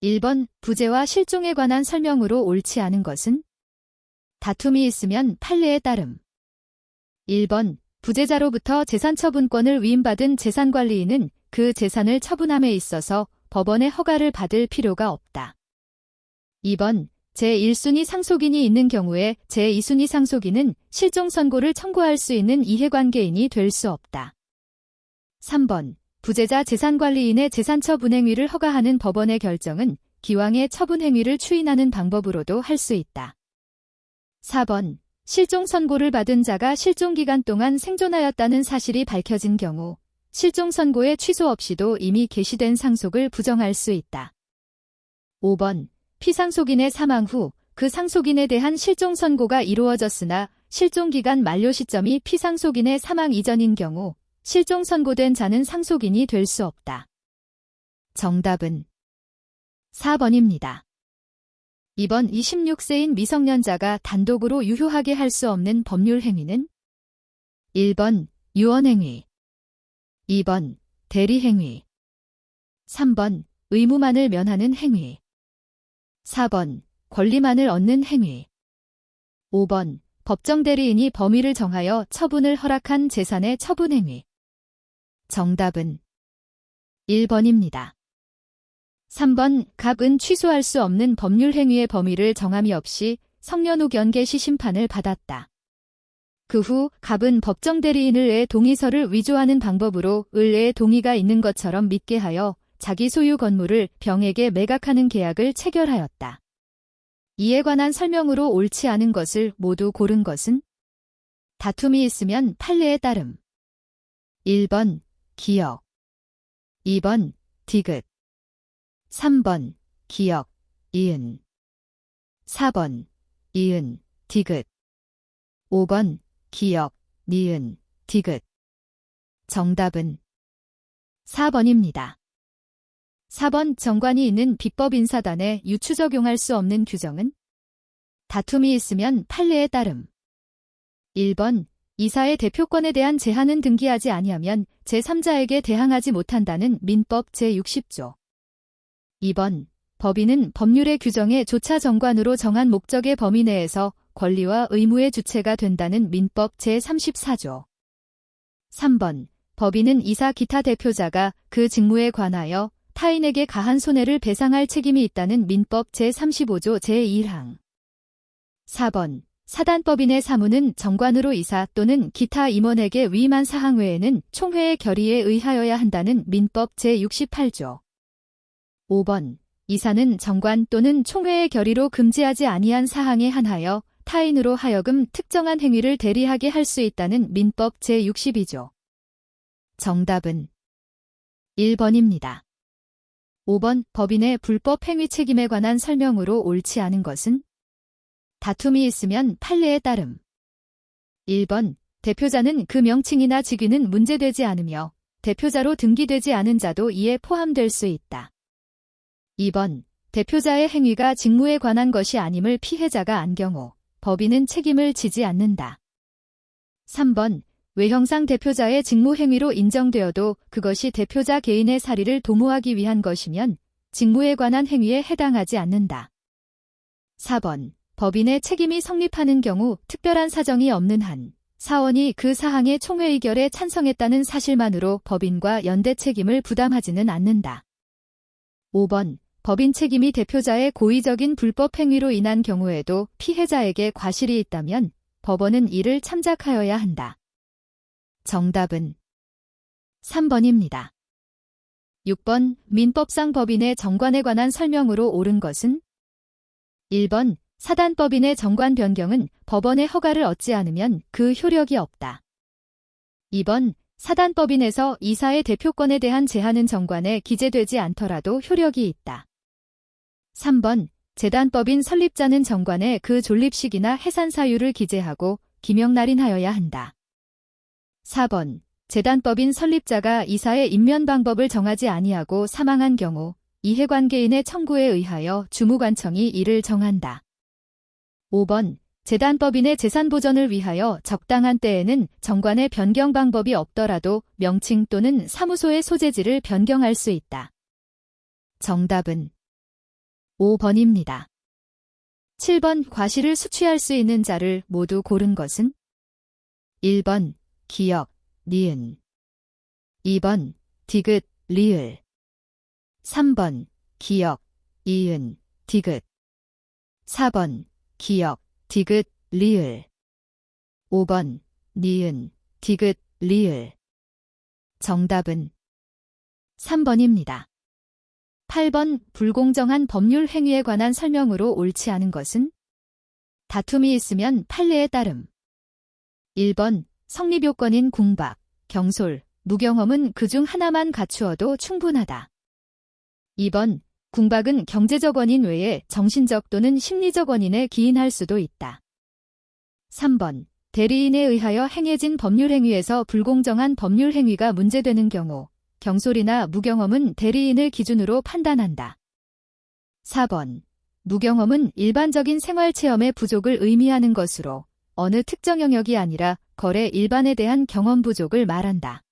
1번 부재와 실종에 관한 설명으로 옳지 않은 것은? 다툼이 있으면 판례에 따름. 1번 부재자로부터 재산처분권을 위임받은 재산관리인은 그 재산을 처분함에 있어서 법원의 허가를 받을 필요가 없다. 2번 제1순위 상속인이 있는 경우에 제2순위 상속인은 실종선고를 청구할 수 있는 이해관계인이 될 수 없다. 3번 부재자 재산관리인의 재산처분행위를 허가하는 법원의 결정은 기왕의 처분행위를 추인하는 방법으로도 할 수 있다. 4번 실종선고를 받은 자가 실종기간 동안 생존하였다는 사실이 밝혀진 경우 실종선고의 취소 없이도 이미 개시된 상속을 부정할 수 있다. 5번 피상속인의 사망 후 그 상속인에 대한 실종선고가 이루어졌으나 실종기간 만료 시점이 피상속인의 사망 이전인 경우 실종선고된 자는 상속인이 될 수 없다. 정답은 4번입니다. 2번 26세인 미성년자가 단독으로 유효하게 할 수 없는 법률 행위는? 1번 유언행위, 2번 대리행위, 3번 의무만을 면하는 행위, 4번 권리만을 얻는 행위, 5번 법정대리인이 범위를 정하여 처분을 허락한 재산의 처분행위. 정답은 1번입니다. 3번 갑은 취소할 수 없는 법률행위의 범위를 정함이 없이 성년 후 견개시 심판을 받았다. 그 후 갑은 법정대리인을 의 동의서를 위조하는 방법으로 을의 동의가 있는 것처럼 믿게 하여 자기 소유 건물을 병에게 매각하는 계약을 체결하였다. 이에 관한 설명으로 옳지 않은 것을 모두 고른 것은? 다툼이 있으면 판례에 따름. 1번 기역, 2번 디귿, 3번 기역, 이은, 4번 이은, 디귿, 5번 기역, 니은, 디귿. 정답은 4번입니다. 4번 정관이 있는 비법인사단에 유추 적용할 수 없는 규정은? 다툼이 있으면 판례에 따름. 1번 이사의 대표권에 대한 제한은 등기하지 아니하면 제3자에게 대항하지 못한다는 민법 제60조. 2번 법인은 법률의 규정에 조차 정관으로 정한 목적의 범위 내에서 권리와 의무의 주체가 된다는 민법 제34조. 3번 법인은 이사 기타 대표자가 그 직무에 관하여 타인에게 가한 손해를 배상할 책임이 있다는 민법 제35조 제1항. 4번 사단법인의 사무는 정관으로 이사 또는 기타 임원에게 위임한 사항 외에는 총회의 결의에 의하여야 한다는 민법 제68조. 5번 이사는 정관 또는 총회의 결의로 금지하지 아니한 사항에 한하여 타인으로 하여금 특정한 행위를 대리하게 할 수 있다는 민법 제62조. 정답은 1번입니다. 5번 법인의 불법 행위 책임에 관한 설명으로 옳지 않은 것은? 다툼이 있으면 판례에 따름. 1번 대표자는 그 명칭이나 직위는 문제되지 않으며 대표자로 등기되지 않은 자도 이에 포함될 수 있다. 2번 대표자의 행위가 직무에 관한 것이 아님을 피해자가 안 경우 법인은 책임을 지지 않는다. 3번 외형상 대표자의 직무행위로 인정되어도 그것이 대표자 개인의 사리를 도모하기 위한 것이면 직무에 관한 행위에 해당하지 않는다. 4번 법인의 책임이 성립하는 경우 특별한 사정이 없는 한 사원이 그 사항의 총회 의결에 찬성했다는 사실만으로 법인과 연대 책임을 부담하지는 않는다. 5번 법인 책임이 대표자의 고의적인 불법 행위로 인한 경우에도 피해자에게 과실이 있다면 법원은 이를 참작하여야 한다. 정답은 3번입니다. 6번 민법상 법인의 정관에 관한 설명으로 옳은 것은? 1번 사단법인의 정관 변경은 법원의 허가를 얻지 않으면 그 효력이 없다. 2번 사단법인에서 이사의 대표권에 대한 제한은 정관에 기재되지 않더라도 효력이 있다. 3번 재단법인 설립자는 정관에 그 존립식이나 해산 사유를 기재하고 기명날인하여야 한다. 4번 재단법인 설립자가 이사의 임면 방법을 정하지 아니하고 사망한 경우 이해관계인의 청구에 의하여 주무관청이 이를 정한다. 5번 재단법인의 재산보전을 위하여 적당한 때에는 정관의 변경 방법이 없더라도 명칭 또는 사무소의 소재지를 변경할 수 있다. 정답은 5번입니다. 7번 과실을 수취할 수 있는 자를 모두 고른 것은 1번 기역, 니은 2번 디귿, 리을 3번 기역, 이은, 디귿 4번 기역, 디귿, 리을 5번 니은, 디귿, 리을 정답은 3번입니다. 8번 불공정한 법률 행위에 관한 설명으로 옳지 않은 것은 다툼이 있으면 판례에 따름 1번 성립요건인 궁박, 경솔, 무경험은 그중 하나만 갖추어도 충분하다. 2번 궁박은 경제적 원인 외에 정신적 또는 심리적 원인에 기인할 수도 있다. 3번 대리인에 의하여 행해진 법률 행위에서 불공정한 법률 행위가 문제되는 경우 경솔이나 무경험은 대리인을 기준으로 판단한다. 4번 무경험은 일반적인 생활체험의 부족을 의미하는 것으로 어느 특정 영역이 아니라 거래 일반에 대한 경험 부족을 말한다.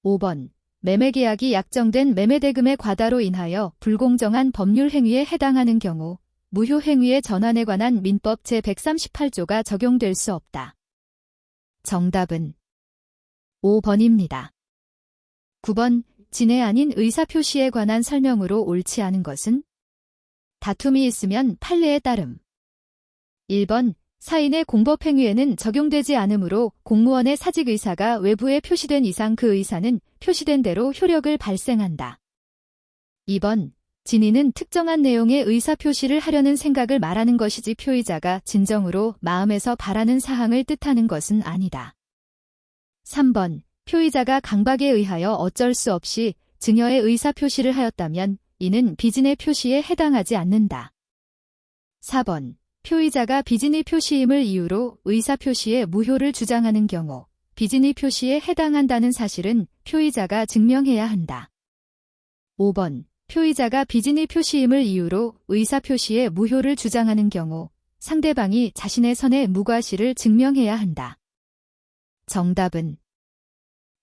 5번 매매계약이 약정된 매매대금의 과다로 인하여 불공정한 법률 행위에 해당하는 경우 무효행위의 전환에 관한 민법 제138조가 적용될 수 없다. 정답은 5번입니다. 9번 진해 아닌 의사표시에 관한 설명으로 옳지 않은 것은 다툼이 있으면 판례에 따름 1번 사인의 공법행위에는 적용되지 않으므로 공무원의 사직의사가 외부에 표시된 이상 그 의사는 표시된 대로 효력을 발생한다. 2번 진의는 특정한 내용의 의사표시를 하려는 생각을 말하는 것이지 표의자가 진정으로 마음에서 바라는 사항을 뜻하는 것은 아니다. 3번 표의자가 강박에 의하여 어쩔 수 없이 증여의 의사표시를 하였다면 이는 비진의 표시에 해당하지 않는다. 4번 표의자가 비진의 표시임을 이유로 의사표시의 무효를 주장하는 경우 비진의 표시에 해당한다는 사실은 표의자가 증명해야 한다. 5번 표의자가 비진의 표시임을 이유로 의사표시의 무효를 주장하는 경우 상대방이 자신의 선의 무과실을 증명해야 한다. 정답은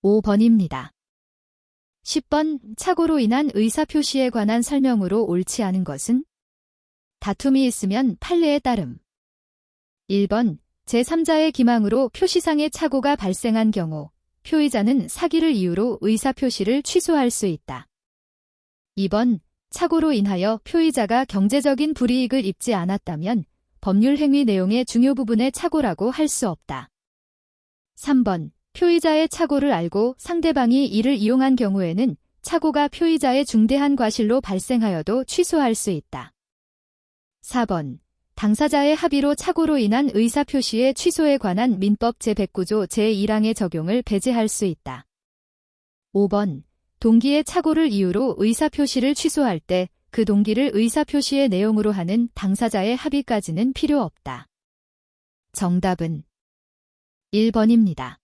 5번입니다. 10번 착오로 인한 의사표시에 관한 설명으로 옳지 않은 것은 다툼이 있으면 판례에 따름 1번 제3자의 기망으로 표시상의 착오가 발생한 경우 표의자는 사기를 이유로 의사표시를 취소할 수 있다. 2번 착오로 인하여 표의자가 경제적인 불이익을 입지 않았다면 법률 행위 내용의 중요 부분의 착오라고 할 수 없다. 3번 표의자의 착오를 알고 상대방이 이를 이용한 경우에는 착오가 표의자의 중대한 과실로 발생하여도 취소할 수 있다. 4번 당사자의 합의로 착오로 인한 의사표시의 취소에 관한 민법 제109조 제1항의 적용을 배제할 수 있다. 5번 동기의 착오를 이유로 의사표시를 취소할 때 그 동기를 의사표시의 내용으로 하는 당사자의 합의까지는 필요 없다. 정답은 1번입니다.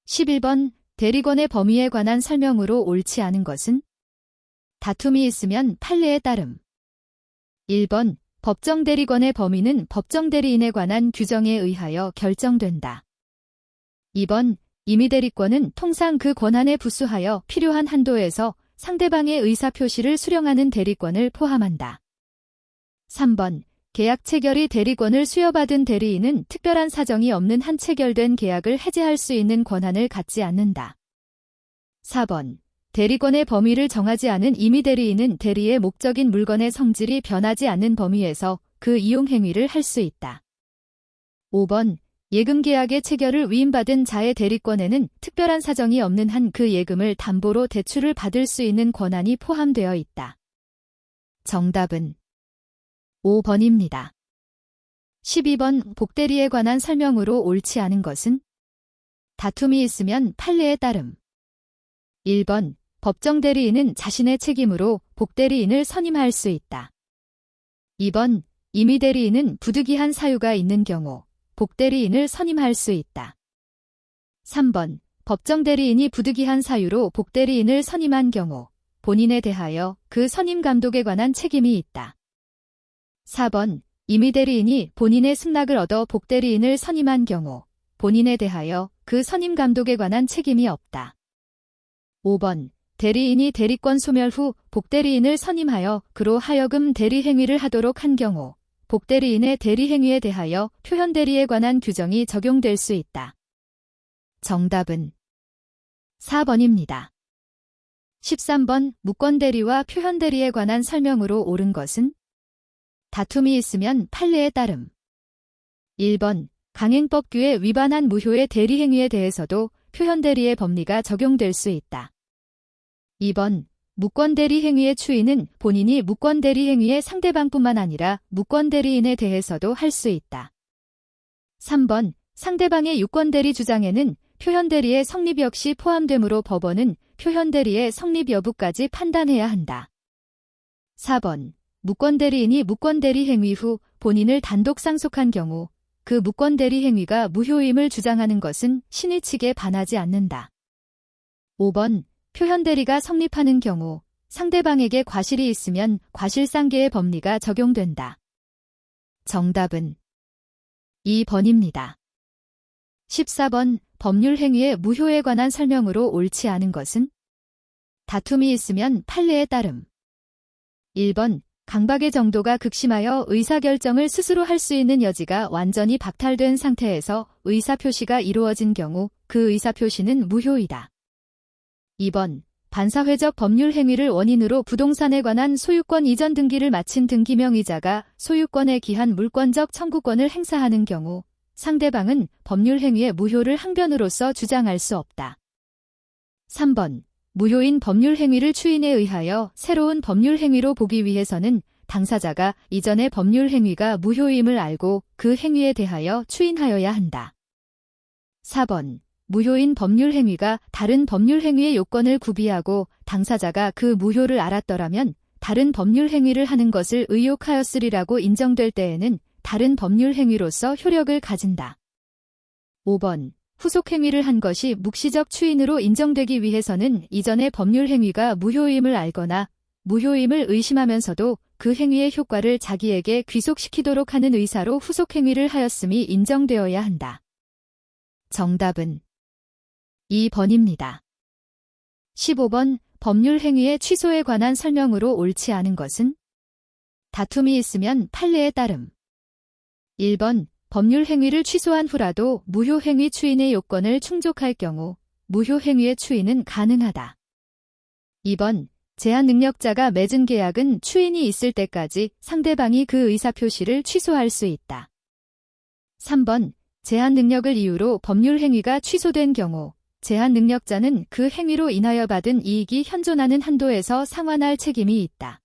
11번 대리권의 범위에 관한 설명으로 옳지 않은 것은 다툼이 있으면 판례에 따름 1번 법정 대리권의 범위는 법정 대리인에 관한 규정에 의하여 결정된다. 2번 임의대리권은 통상 그 권한에 부수하여 필요한 한도에서 상대방의 의사표시를 수령하는 대리권을 포함한다. 3번 계약 체결이 대리권을 수여받은 대리인은 특별한 사정이 없는 한 체결된 계약을 해제할 수 있는 권한을 갖지 않는다. 4번 대리권의 범위를 정하지 않은 임의대리인은 대리의 목적인 물건의 성질이 변하지 않는 범위에서 그 이용 행위를 할 수 있다. 5번 예금계약의 체결을 위임받은 자의 대리권에는 특별한 사정이 없는 한 그 예금을 담보로 대출을 받을 수 있는 권한이 포함되어 있다. 정답은 5번입니다. 12번 복대리에 관한 설명으로 옳지 않은 것은 다툼이 있으면 판례에 따름 1번 법정대리인은 자신의 책임으로 복대리인을 선임할 수 있다. 2번 임의대리인은 부득이한 사유가 있는 경우 복대리인을 선임할 수 있다. 3번 법정대리인이 부득이한 사유로 복대리인을 선임한 경우 본인에 대하여 그 선임 감독에 관한 책임이 있다. 4번 임의대리인이 본인의 승낙을 얻어 복대리인을 선임한 경우 본인에 대하여 그 선임 감독에 관한 책임이 없다. 5번 대리인이 대리권 소멸 후 복대리인을 선임하여 그로 하여금 대리행위를 하도록 한 경우 복대리인의 대리행위에 대하여 표현대리에 관한 규정이 적용될 수 있다. 정답은 4번입니다. 13번 무권대리와 표현대리에 관한 설명으로 옳은 것은 다툼이 있으면 판례에 따름. 1번 강행법규에 위반한 무효의 대리행위에 대해서도 표현대리의 법리가 적용될 수 있다. 2번 무권대리 행위의 추인은 본인이 무권대리 행위의 상대방뿐만 아니라 무권대리인에 대해서도 할 수 있다. 3번 상대방의 유권대리 주장에는 표현대리의 성립 역시 포함되므로 법원은 표현대리의 성립 여부까지 판단해야 한다. 4번 무권대리인이 무권대리 행위 후 본인을 단독 상속한 경우 그 무권대리 행위가 무효임을 주장하는 것은 신의 측에 반하지 않는다. 5번 표현대리가 성립하는 경우 상대방에게 과실이 있으면 과실상계의 법리가 적용된다. 정답은 2번입니다. 14번 법률행위의 무효에 관한 설명으로 옳지 않은 것은 다툼이 있으면 판례에 따름. 1번 강박의 정도가 극심하여 의사결정을 스스로 할 수 있는 여지가 완전히 박탈된 상태에서 의사표시가 이루어진 경우 그 의사표시는 무효이다. 2번 반사회적 법률행위를 원인으로 부동산에 관한 소유권 이전 등기를 마친 등기명의자가 소유권에 기한 물권적 청구권을 행사하는 경우 상대방은 법률행위의 무효를 항변으로서 주장할 수 없다. 3번 무효인 법률행위를 추인에 의하여 새로운 법률행위로 보기 위해서는 당사자가 이전의 법률행위가 무효임을 알고 그 행위에 대하여 추인하여야 한다. 4번 무효인 법률행위가 다른 법률행위의 요건을 구비하고 당사자가 그 무효를 알았더라면 다른 법률행위를 하는 것을 의욕하였으리라고 인정될 때에는 다른 법률행위로서 효력을 가진다. 5번 후속행위를 한 것이 묵시적 추인으로 인정되기 위해서는 이전의 법률행위가 무효임을 알거나 무효임을 의심하면서도 그 행위의 효과를 자기에게 귀속시키도록 하는 의사로 후속행위를 하였음이 인정되어야 한다. 정답은 2번입니다. 15번 법률행위의 취소에 관한 설명으로 옳지 않은 것은 다툼이 있으면 판례에 따름. 1번 법률행위를 취소한 후라도 무효행위 추인의 요건을 충족할 경우 무효행위의 추인은 가능하다. 2번 제한능력자가 맺은 계약은 추인이 있을 때까지 상대방이 그 의사표시를 취소할 수 있다. 3번 제한능력을 이유로 법률행위가 취소된 경우 제한능력자는 그 행위로 인하여 받은 이익이 현존하는 한도에서 상환할 책임이 있다.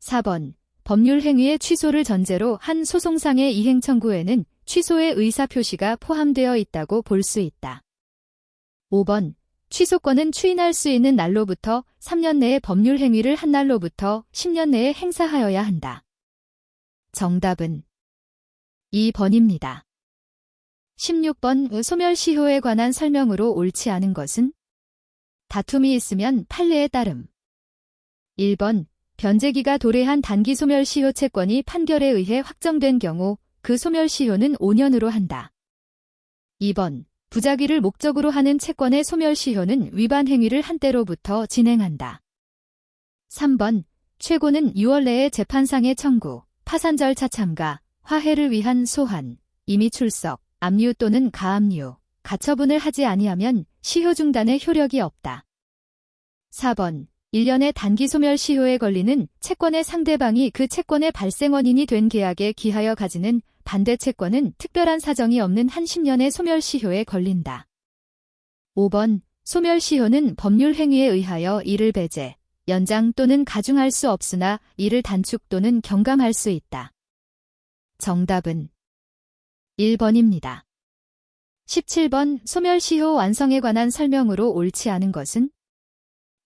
4번 법률행위의 취소를 전제로 한 소송상의 이행 청구에는 취소의 의사표시가 포함되어 있다고 볼 수 있다. 5번 취소권은 추인할 수 있는 날로부터 3년 내에 법률행위를 한 날로부터 10년 내에 행사하여야 한다. 정답은 2번입니다. 16번 소멸시효에 관한 설명으로 옳지 않은 것은 다툼이 있으면 판례에 따름. 1번 변제기가 도래한 단기 소멸시효 채권이 판결에 의해 확정된 경우 그 소멸시효는 5년으로 한다. 2번 부작위를 목적으로 하는 채권의 소멸시효는 위반 행위를 한 때로부터 진행한다. 3번 최고는 6월 내에 재판상의 청구, 파산 절차 참가, 화해를 위한 소환, 임의 출석, 압류 또는 가압류, 가처분을 하지 아니하면 시효 중단의 효력이 없다. 4번 1년의 단기 소멸시효에 걸리는 채권의 상대방이 그 채권의 발생 원인이 된 계약에 기하여 가지는 반대 채권은 특별한 사정이 없는 한 10년의 소멸시효에 걸린다. 5번 소멸시효는 법률행위에 의하여 이를 배제, 연장 또는 가중할 수 없으나 이를 단축 또는 경감할 수 있다. 정답은 1번입니다. 17번 소멸시효 완성에 관한 설명으로 옳지 않은 것은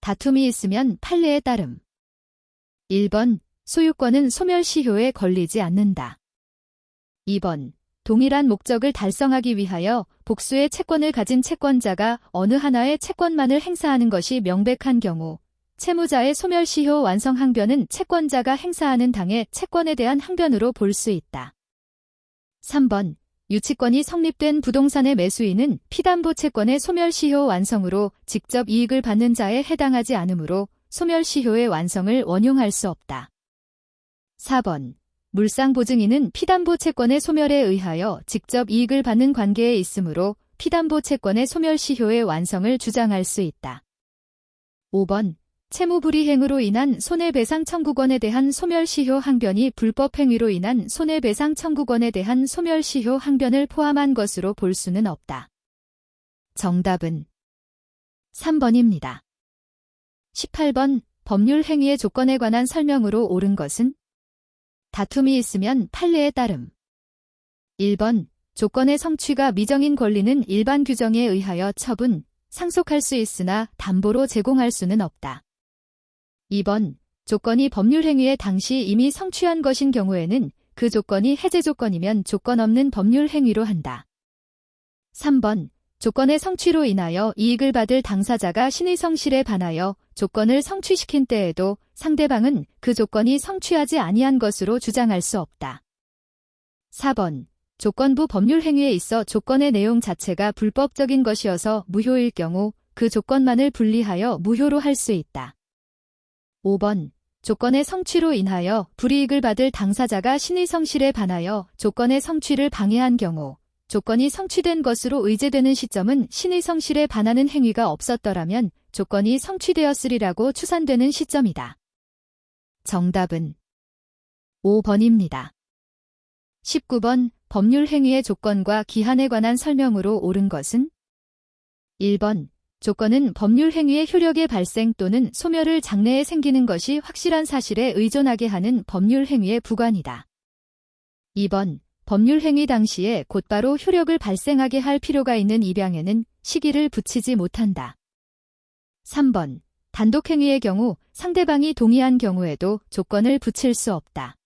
다툼이 있으면 판례에 따름. 1번 소유권은 소멸시효에 걸리지 않는다. 2번 동일한 목적을 달성하기 위하여 복수의 채권을 가진 채권자가 어느 하나의 채권만을 행사하는 것이 명백한 경우 채무자의 소멸시효 완성 항변은 채권자가 행사하는 당의 채권에 대한 항변으로 볼 수 있다. 3번 유치권이 성립된 부동산의 매수인은 피담보 채권의 소멸시효 완성으로 직접 이익을 받는 자에 해당하지 않으므로 소멸시효의 완성을 원용할 수 없다. 4번. 물상보증인은 피담보 채권의 소멸에 의하여 직접 이익을 받는 관계에 있으므로 피담보 채권의 소멸시효의 완성을 주장할 수 있다. 5번. 채무불이행으로 인한 손해배상 청구권에 대한 소멸시효 항변이 불법행위로 인한 손해배상 청구권에 대한 소멸시효 항변을 포함한 것으로 볼 수는 없다. 정답은 3번입니다. 18번. 법률행위의 조건에 관한 설명으로 옳은 것은? 다툼이 있으면 판례에 따름. 1번. 조건의 성취가 미정인 권리는 일반 규정에 의하여 처분, 상속할 수 있으나 담보로 제공할 수는 없다. 2번. 조건이 법률행위의 당시 이미 성취한 것인 경우에는 그 조건이 해제 조건이면 조건 없는 법률행위로 한다. 3번. 조건의 성취로 인하여 이익을 받을 당사자가 신의 성실에 반하여 조건을 성취시킨 때에도 상대방은 그 조건이 성취하지 아니한 것으로 주장할 수 없다. 4번. 조건부 법률행위에 있어 조건의 내용 자체가 불법적인 것이어서 무효일 경우 그 조건만을 분리하여 무효로 할 수 있다. 5번. 조건의 성취로 인하여 불이익을 받을 당사자가 신의 성실에 반하여 조건의 성취를 방해한 경우 조건이 성취된 것으로 의제되는 시점은 신의 성실에 반하는 행위가 없었더라면 조건이 성취되었으리라고 추산되는 시점이다. 정답은 5번입니다. 19번. 법률행위의 조건과 기한에 관한 설명으로 옳은 것은? 1번. 조건은 법률행위의 효력의 발생 또는 소멸을 장래에 생기는 것이 확실한 사실에 의존하게 하는 법률행위의 부관이다. 2번. 법률행위 당시에 곧바로 효력을 발생하게 할 필요가 있는 입양에는 시기를 붙이지 못한다. 3번. 단독행위의 경우 상대방이 동의한 경우에도 조건을 붙일 수 없다.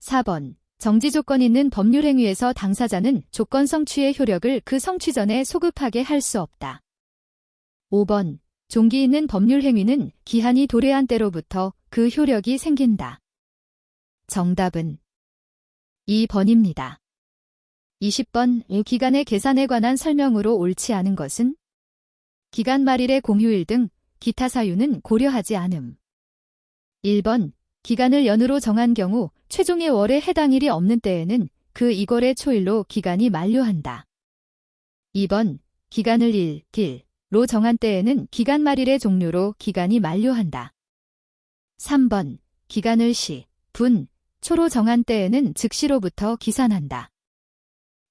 4번. 정지 조건이 있는 법률행위에서 당사자는 조건 성취의 효력을 그 성취 전에 소급하게 할 수 없다. 5번. 종기 있는 법률행위는 기한이 도래한 때로부터 그 효력이 생긴다. 정답은 2번입니다. 20번. 기간의 계산에 관한 설명으로 옳지 않은 것은? 기간 말일의 공휴일 등 기타 사유는 고려하지 않음. 1번. 기간을 연으로 정한 경우 최종의 월에 해당일이 없는 때에는 그 이월의 초일로 기간이 만료한다. 2번. 기간을 일, 로 정한 때에는 기간 말일의 종료로 기간이 만료한다. 3번. 기간을 시, 분, 초로 정한 때에는 즉시로부터 기산한다.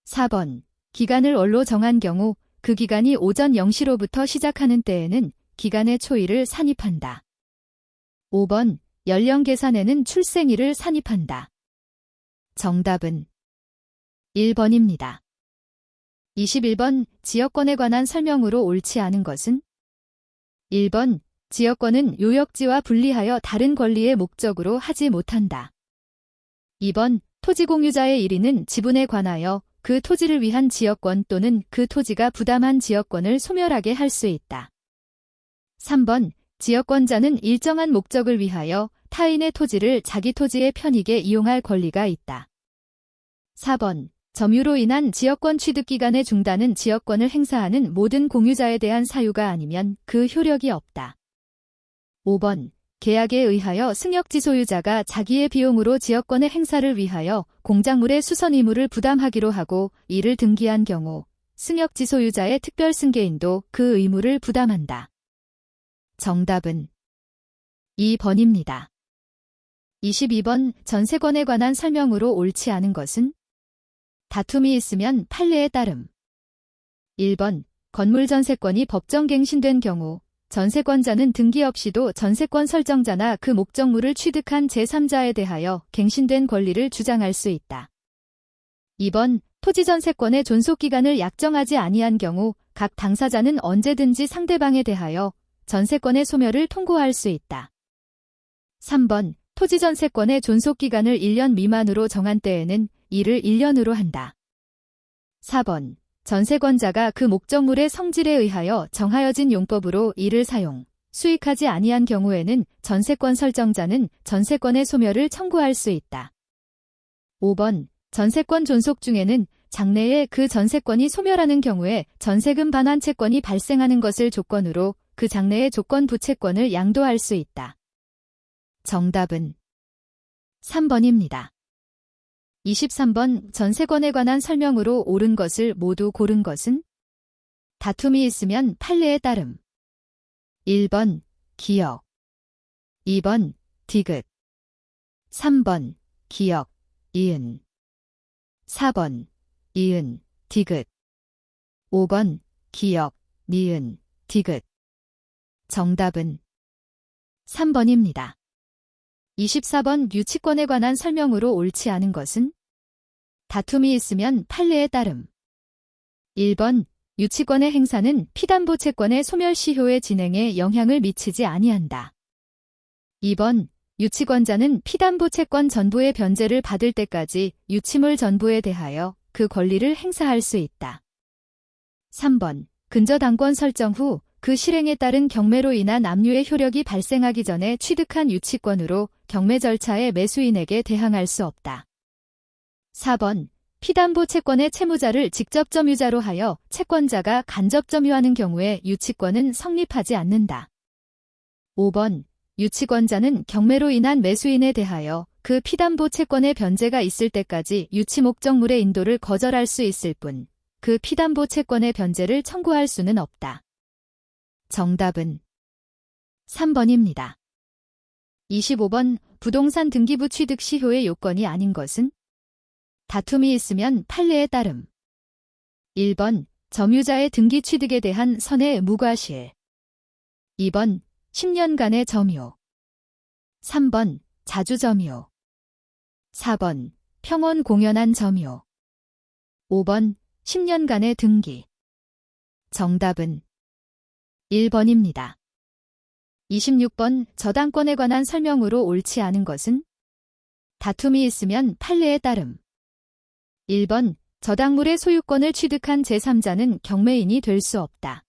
4번. 기간을 월로 정한 경우 그 기간이 오전 0시로부터 시작하는 때에는 기간의 초일을 산입한다. 5번. 연령 계산에는 출생일을 산입한다. 정답은 1번입니다. 21번. 지역권에 관한 설명으로 옳지 않은 것은? 1번. 지역권은 요역지와 분리하여 다른 권리의 목적으로 하지 못한다. 2번. 토지 공유자의 1위는 지분에 관하여 그 토지를 위한 지역권 또는 그 토지가 부담한 지역권을 소멸하게 할 수 있다. 3번. 지역권자는 일정한 목적을 위하여 타인의 토지를 자기 토지의 편익에 이용할 권리가 있다. 4번. 점유로 인한 지역권 취득기간의 중단은 지역권을 행사하는 모든 공유자에 대한 사유가 아니면 그 효력이 없다. 5번. 계약에 의하여 승역지 소유자가 자기의 비용으로 지역권의 행사를 위하여 공작물의 수선 의무를 부담하기로 하고 이를 등기한 경우 승역지 소유자의 특별 승계인도 그 의무를 부담한다. 정답은 2번입니다. 22번. 전세권에 관한 설명으로 옳지 않은 것은? 다툼이 있으면 판례에 따름. 1번. 건물 전세권이 법정갱신된 경우 전세권자는 등기 없이도 전세권 설정자나 그 목적물을 취득한 제3자에 대하여 갱신된 권리를 주장할 수 있다. 2번. 토지 전세권의 존속기간을 약정하지 아니한 경우 각 당사자는 언제든지 상대방에 대하여 전세권의 소멸을 통고할 수 있다. 3번. 토지 전세권의 존속기간을 1년 미만으로 정한 때에는 이를 1년으로 한다. 4번. 전세권자가 그 목적물의 성질에 의하여 정하여진 용법으로 이를 사용, 수익하지 아니한 경우에는 전세권 설정자는 전세권의 소멸을 청구할 수 있다. 5번. 전세권 존속 중에는 장래에 그 전세권이 소멸하는 경우에 전세금 반환 채권이 발생하는 것을 조건으로 그 장래의 조건 부채권을 양도할 수 있다. 정답은 3번입니다. 23번 전세권에 관한 설명으로 옳은 것을 모두 고른 것은? 다툼이 있으면 판례에 따름. 1번 기역, 2번 디귿, 3번 기역, 이은, 4번 이은, 디귿, 5번 기역, 니은, 디귿. 정답은 3번입니다. 24번 유치권에 관한 설명으로 옳지 않은 것은? 다툼이 있으면 판례에 따름. 1번 유치권의 행사는 피담보채권의 소멸시효의 진행에 영향을 미치지 아니한다. 2번 유치권자는 피담보채권 전부의 변제를 받을 때까지 유치물 전부에 대하여 그 권리를 행사할 수 있다. 3번 근저당권 설정 후 그 실행에 따른 경매로 인한 압류의 효력이 발생하기 전에 취득한 유치권으로 경매 절차의 매수인에게 대항할 수 없다. 4번 피담보 채권의 채무자를 직접 점유자로 하여 채권자가 간접 점유하는 경우에 유치권은 성립하지 않는다. 5번 유치권자는 경매로 인한 매수인에 대하여 그 피담보 채권의 변제가 있을 때까지 유치 목적물의 인도를 거절할 수 있을 뿐 그 피담보 채권의 변제를 청구할 수는 없다. 정답은 3번입니다. 25번 부동산 등기부 취득 시효의 요건이 아닌 것은? 다툼이 있으면 판례에 따름. 1번 점유자의 등기 취득에 대한 선의 무과실, 2번 10년간의 점유, 3번 자주 점유, 4번 평원 공연한 점유, 5번 10년간의 등기. 정답은 1번입니다. 26번 저당권에 관한 설명으로 옳지 않은 것은? 다툼이 있으면 판례에 따름. 1번 저당물의 소유권을 취득한 제3자는 경매인이 될 수 없다.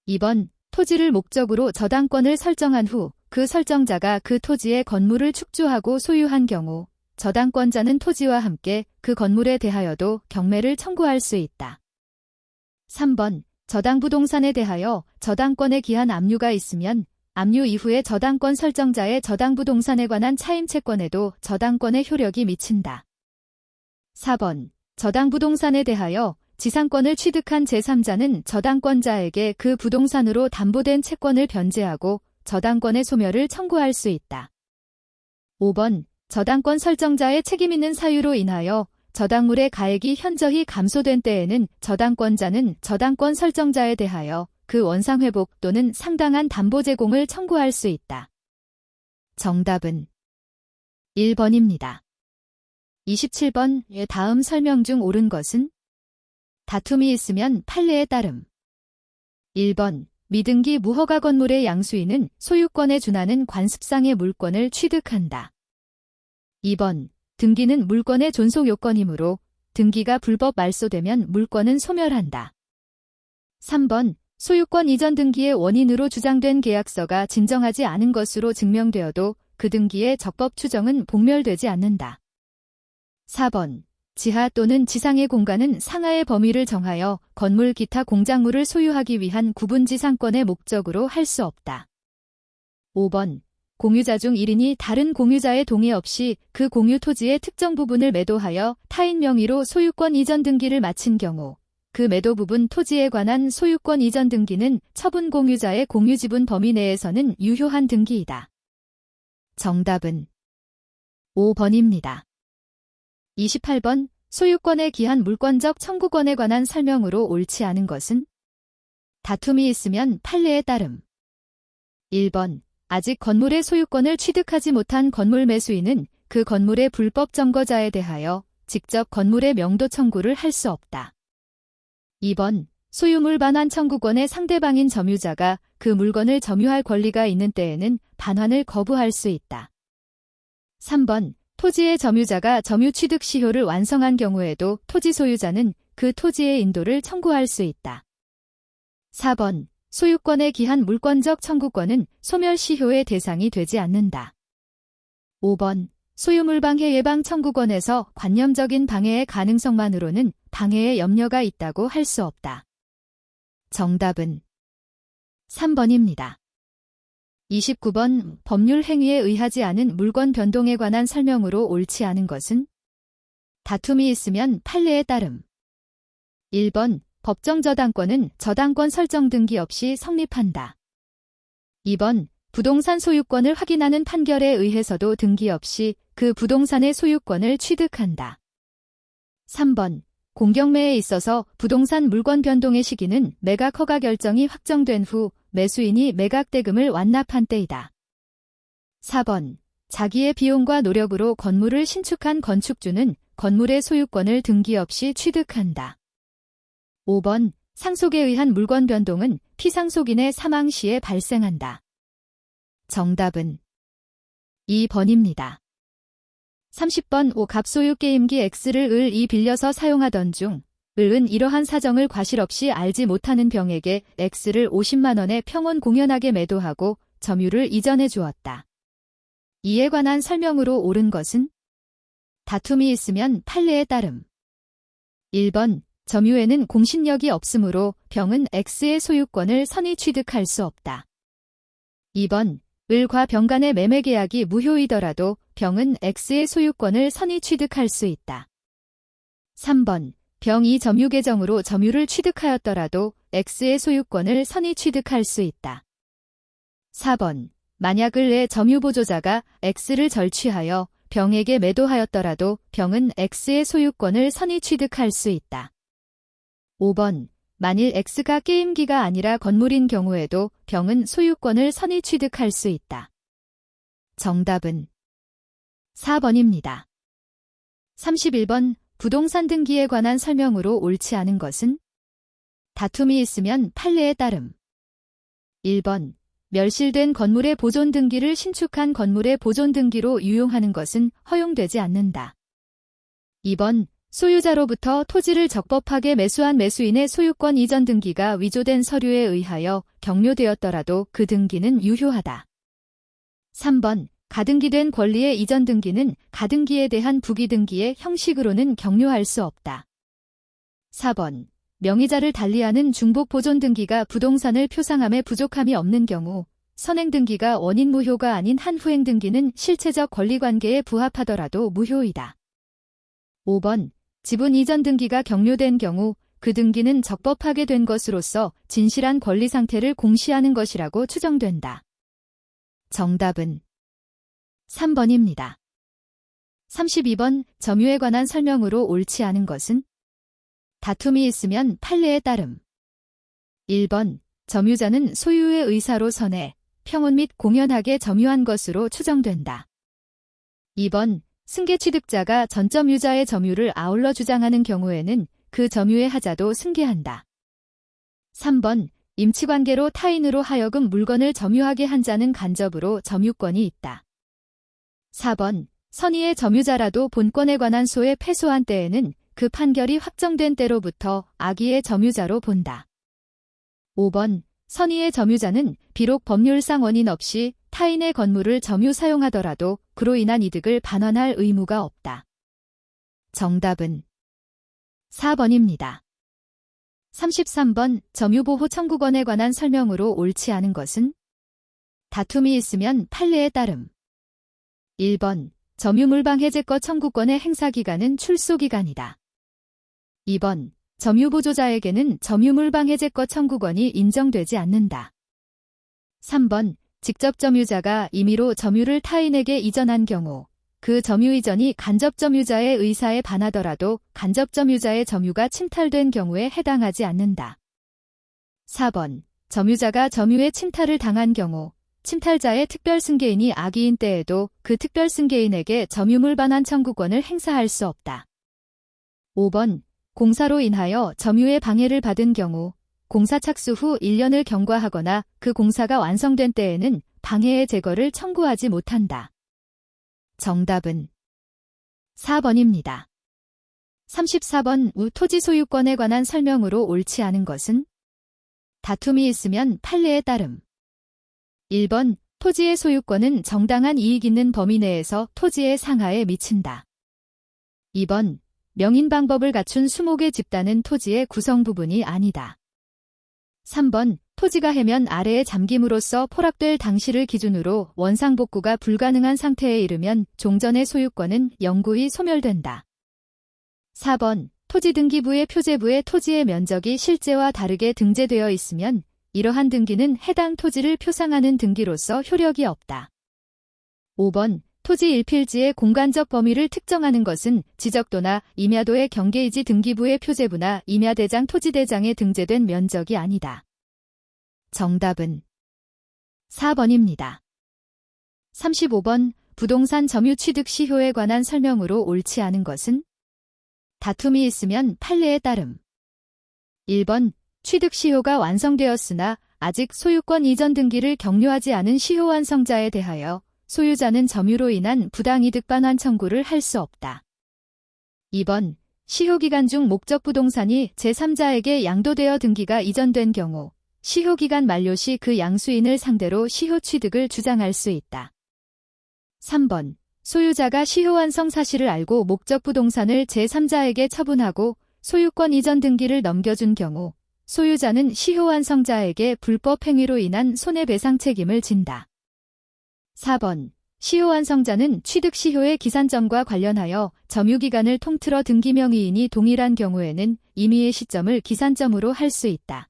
2번 토지를 목적으로 저당권을 설정한 후 그 설정자가 그 토지의 건물을 축조하고 소유한 경우 저당권자는 토지와 함께 그 건물에 대하여도 경매를 청구할 수 있다. 3번 저당부동산에 대하여 저당권에 기한 압류가 있으면 압류 이후에 저당권 설정자의 저당부동산에 관한 차임채권에도 저당권의 효력이 미친다. 4번 저당부동산에 대하여 지상권을 취득한 제3자는 저당권자에게 그 부동산으로 담보된 채권을 변제하고 저당권의 소멸을 청구할 수 있다. 5번 저당권 설정자의 책임있는 사유로 인하여 저당물의 가액이 현저히 감소된 때에는 저당권자는 저당권 설정자에 대하여 그 원상회복 또는 상당한 담보 제공을 청구할 수 있다. 정답은 1번입니다. 27번 다음 설명 중 옳은 것은? 다툼이 있으면 판례에 따름. 1번 미등기 무허가 건물의 양수인은 소유권에 준하는 관습상의 물권을 취득한다. 2번 등기는 물권의 존속 요건이므로 등기가 불법 말소되면 물권은 소멸한다. 3번 소유권 이전 등기의 원인으로 주장된 계약서가 진정하지 않은 것으로 증명되어도 그 등기의 적법 추정은 복멸되지 않는다. 4번 지하 또는 지상의 공간은 상하의 범위를 정하여 건물 기타 공작물을 소유하기 위한 구분지상권의 목적으로 할 수 없다. 5번 공유자 중 1인이 다른 공유자의 동의 없이 그 공유 토지의 특정 부분을 매도하여 타인 명의로 소유권 이전 등기를 마친 경우 그 매도 부분 토지에 관한 소유권 이전 등기는 처분 공유자의 공유지분 범위 내에서는 유효한 등기이다. 정답은 5번입니다. 28번 소유권에 기한 물권적 청구권에 관한 설명으로 옳지 않은 것은? 다툼이 있으면 판례에 따름. 1번 아직 건물의 소유권을 취득하지 못한 건물 매수인은 그 건물의 불법 점거자에 대하여 직접 건물의 명도 청구를 할 수 없다. 2번 소유물 반환 청구권의 상대방인 점유자가 그 물건을 점유할 권리가 있는 때에는 반환을 거부할 수 있다. 3번 토지의 점유자가 점유 취득 시효를 완성한 경우에도 토지 소유자는 그 토지의 인도를 청구할 수 있다. 4번 소유권에 기한 물권적 청구권은 소멸시효의 대상이 되지 않는다. 5번 소유물 방해 예방 청구권에서 관념적인 방해의 가능성만으로는 방해의 염려가 있다고 할 수 없다. 정답은 3번입니다. 29번 법률 행위에 의하지 않은 물건 변동에 관한 설명으로 옳지 않은 것은 다툼이 있으면 판례에 따름. 1번 법정 저당권은 저당권 설정 등기 없이 성립한다. 2번 부동산 소유권을 확인하는 판결에 의해서도 등기 없이 그 부동산의 소유권을 취득한다. 3번 공경매에 있어서 부동산 물건 변동의 시기는 매각 허가 결정이 확정된 후 매수인이 매각 대금을 완납한 때이다. 4번 자기의 비용과 노력으로 건물을 신축한 건축주는 건물의 소유권을 등기 없이 취득한다. 5번 상속에 의한 물건 변동은 피상속인의 사망 시에 발생한다. 정답은 2번입니다. 30번 5 갑소유 게임기 X를 을이 빌려서 사용하던 중 을은 이러한 사정을 과실 없이 알지 못하는 병에게 X를 50만 원에 평원 공연하게 매도하고 점유를 이전해 주었다. 이에 관한 설명으로 옳은 것은 다툼이 있으면 판례에 따름. 1번 점유에는 공신력이 없으므로 병은 X의 소유권을 선의 취득할 수 없다. 2번 을과 병 간의 매매 계약이 무효이더라도 병은 X의 소유권을 선의 취득할 수 있다. 3번 병이 점유 계정으로 점유를 취득하였더라도 X의 소유권을 선의 취득할 수 있다. 4번 만약 을의 점유 보조자가 X를 절취하여 병에게 매도하였더라도 병은 X의 소유권을 선의 취득할 수 있다. 5번 만일 X가 게임기가 아니라 건물인 경우에도 병은 소유권을 선의 취득할 수 있다. 정답은 4번입니다. 31번 부동산 등기에 관한 설명으로 옳지 않은 것은 다툼이 있으면 판례에 따름. 1번 멸실된 건물의 보존 등기를 신축한 건물의 보존 등기로 유용하는 것은 허용되지 않는다. 2번 소유자로부터 토지를 적법하게 매수한 매수인의 소유권 이전 등기가 위조된 서류에 의하여 격려되었더라도 그 등기는 유효하다. 3번 가등기된 권리의 이전 등기는 가등기에 대한 부기 등기의 형식으로는 격려할 수 없다. 4번 명의자를 달리하는 중복 보존 등기가 부동산을 표상함에 부족함이 없는 경우 선행 등기가 원인 무효가 아닌 한 후행 등기는 실체적 권리관계에 부합하더라도 무효이다. 5번 지분 이전 등기가 격려된 경우 그 등기는 적법하게 된 것으로서 진실한 권리 상태를 공시하는 것이라고 추정된다. 정답은 3번입니다. 32번 점유에 관한 설명으로 옳지 않은 것은 다툼이 있으면 판례에 따름. 1번 점유자는 소유의 의사로 선해 평온 및 공연하게 점유한 것으로 추정된다. 2번 승계 취득자가 전점 유자의 점유를 아울러 주장하는 경우에는 그 점유의 하자도 승계한다. 3번 임치관계로 타인으로 하여금 물건을 점유하게 한 자는 간접으로 점유권이 있다. 4번 선의의 점유자라도 본권에 관한 소에 패소한 때에는 그 판결이 확정된 때로부터 악의의 점유자로 본다. 5번 선의의 점유자는 비록 법률상 원인 없이 타인의 건물을 점유 사용하더라도 그로 인한 이득을 반환할 의무가 없다. 정답은 4번입니다. 33번 점유보호 청구권에 관한 설명으로 옳지 않은 것은 다툼이 있으면 판례에 따름. 1번 점유물방 해제권 청구권의 행사기간은 출소기간이다. 2번 점유보조자에게는 점유물방 해제권 청구권이 인정되지 않는다. 3번 직접 점유자가 임의로 점유를 타인에게 이전한 경우 그 점유 이전이 간접 점유자의 의사에 반하더라도 간접 점유자의 점유가 침탈된 경우에 해당하지 않는다. 4번 점유자가 점유의 침탈을 당한 경우 침탈자의 특별승계인이 악의인 때에도 그 특별승계인에게 점유물 반환 청구권을 행사할 수 없다. 5번 공사로 인하여 점유의 방해를 받은 경우 공사 착수 후 1년을 경과하거나 그 공사가 완성된 때에는 방해의 제거를 청구하지 못한다. 정답은 4번입니다. 34번 우 토지 소유권에 관한 설명으로 옳지 않은 것은 다툼이 있으면 판례에 따름. 1번 토지의 소유권은 정당한 이익 있는 범위 내에서 토지의 상하에 미친다. 2번 명인 방법을 갖춘 수목의 집단은 토지의 구성 부분이 아니다. 3번 토지가 해면 아래에 잠김으로써 포락될 당시를 기준으로 원상복구가 불가능한 상태에 이르면 종전의 소유권은 영구히 소멸된다. 4번 토지등기부의 표제부에 토지의 면적이 실제와 다르게 등재되어 있으면 이러한 등기는 해당 토지를 표상하는 등기로서 효력이 없다. 5번 토지 일필지의 공간적 범위를 특정하는 것은 지적도나 임야도의 경계이지 등기부의 표제부나 임야대장 토지대장에 등재된 면적이 아니다. 정답은 4번입니다. 35번 부동산 점유 취득 시효에 관한 설명으로 옳지 않은 것은 다툼이 있으면 판례에 따름. 1번 취득 시효가 완성되었으나 아직 소유권 이전 등기를 격려하지 않은 시효 완성자에 대하여 소유자는 점유로 인한 부당이득 반환 청구를 할 수 없다. 2번 시효기간 중 목적 부동산이 제3자에게 양도되어 등기가 이전된 경우 시효기간 만료 시 그 양수인을 상대로 시효 취득을 주장할 수 있다. 3번 소유자가 시효 완성 사실을 알고 목적 부동산을 제3자에게 처분하고 소유권 이전 등기를 넘겨준 경우 소유자는 시효 완성자에게 불법 행위로 인한 손해배상 책임을 진다. 4번 시효 완성자는 취득 시효의 기산점과 관련하여 점유기간을 통틀어 등기 명의인이 동일한 경우에는 임의의 시점을 기산점으로 할 수 있다.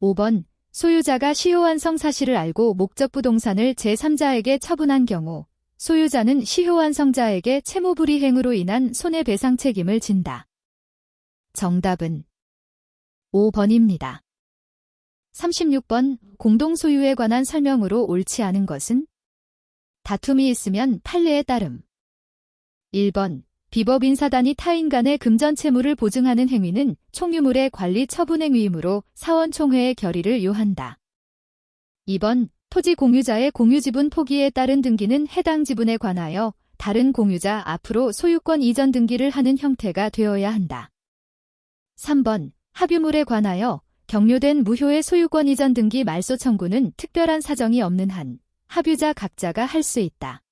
5번 소유자가 시효 완성 사실을 알고 목적 부동산을 제3자에게 처분한 경우 소유자는 시효 완성자에게 채무불이행으로 인한 손해배상 책임을 진다. 정답은 5번입니다. 36번 공동소유에 관한 설명으로 옳지 않은 것은 다툼이 있으면 판례에 따름. 1번 비법인사단이 타인 간의 금전 채무를 보증하는 행위는 총유물의 관리 처분 행위이므로 사원총회의 결의를 요한다. 2번 토지 공유자의 공유지분 포기에 따른 등기는 해당 지분에 관하여 다른 공유자 앞으로 소유권 이전 등기를 하는 형태가 되어야 한다. 3번 합유물에 관하여 격려된 무효의 소유권 이전 등기 말소 청구는 특별한 사정이 없는 한 합유자 각자가 할 수 있다.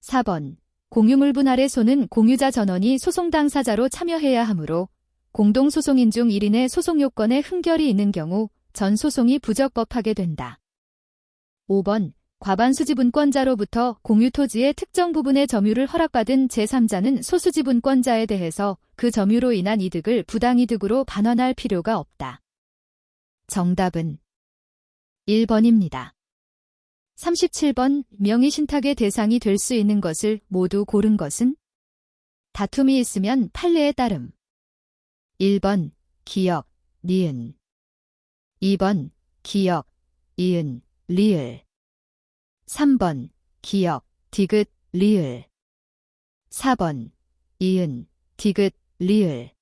4번 공유물 분할의 소는 공유자 전원이 소송 당사자로 참여해야 하므로 공동소송인 중 1인의 소송 요건에 흠결이 있는 경우 전 소송이 부적법하게 된다. 5번 과반수지분권자로부터 공유토지의 특정 부분의 점유를 허락받은 제3자는 소수지분권자에 대해서 그 점유로 인한 이득을 부당이득으로 반환할 필요가 없다. 정답은 1번입니다. 37번 명의신탁의 대상이 될 수 있는 것을 모두 고른 것은 다툼이 있으면 판례에 따름. 1번 기역, 니은 2번 기역, 이은, 리을 3번 기역, 디귿, 리을 4번 이은, 디귿, 리을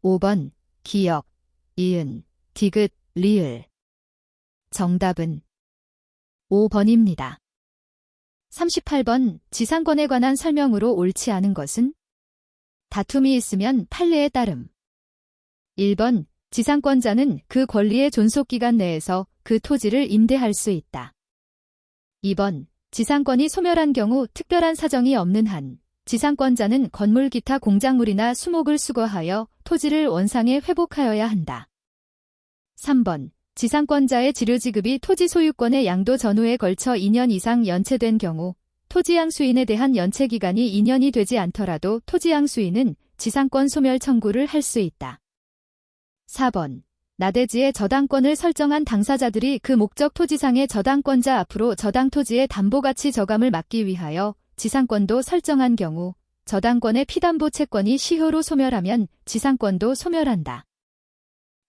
5번 기역, 이은, 디귿, 리을 정답은 5번입니다. 38번 지상권에 관한 설명으로 옳지 않은 것은 다툼이 있으면 판례에 따름. 1번 지상권자는 그 권리의 존속기간 내에서 그 토지를 임대할 수 있다. 2번 지상권이 소멸한 경우 특별한 사정이 없는 한 지상권자는 건물 기타 공작물이나 수목을 수거하여 토지를 원상에 회복하여야 한다. 3번 지상권자의 지료지급이 토지 소유권의 양도 전후에 걸쳐 2년 이상 연체된 경우 토지양수인에 대한 연체기간이 2년이 되지 않더라도 토지양수인은 지상권 소멸 청구를 할 수 있다. 4번 나대지의 저당권을 설정한 당사자들이 그 목적 토지상의 저당권자 앞으로 저당 토지의 담보가치 저감을 막기 위하여 지상권도 설정한 경우 저당권의 피담보 채권이 시효로 소멸하면 지상권도 소멸한다.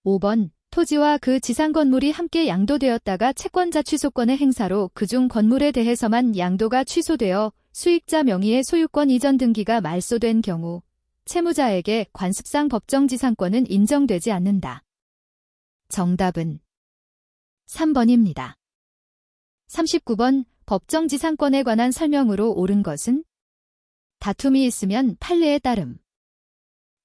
5번 토지와 그 지상 건물이 함께 양도되었다가 채권자 취소권의 행사로 그중 건물에 대해서만 양도가 취소되어 수익자 명의의 소유권 이전 등기가 말소된 경우 채무자에게 관습상 법정지상권은 인정되지 않는다. 정답은 3번입니다. 39번 법정지상권에 관한 설명으로 옳은 것은 다툼이 있으면 판례에 따름.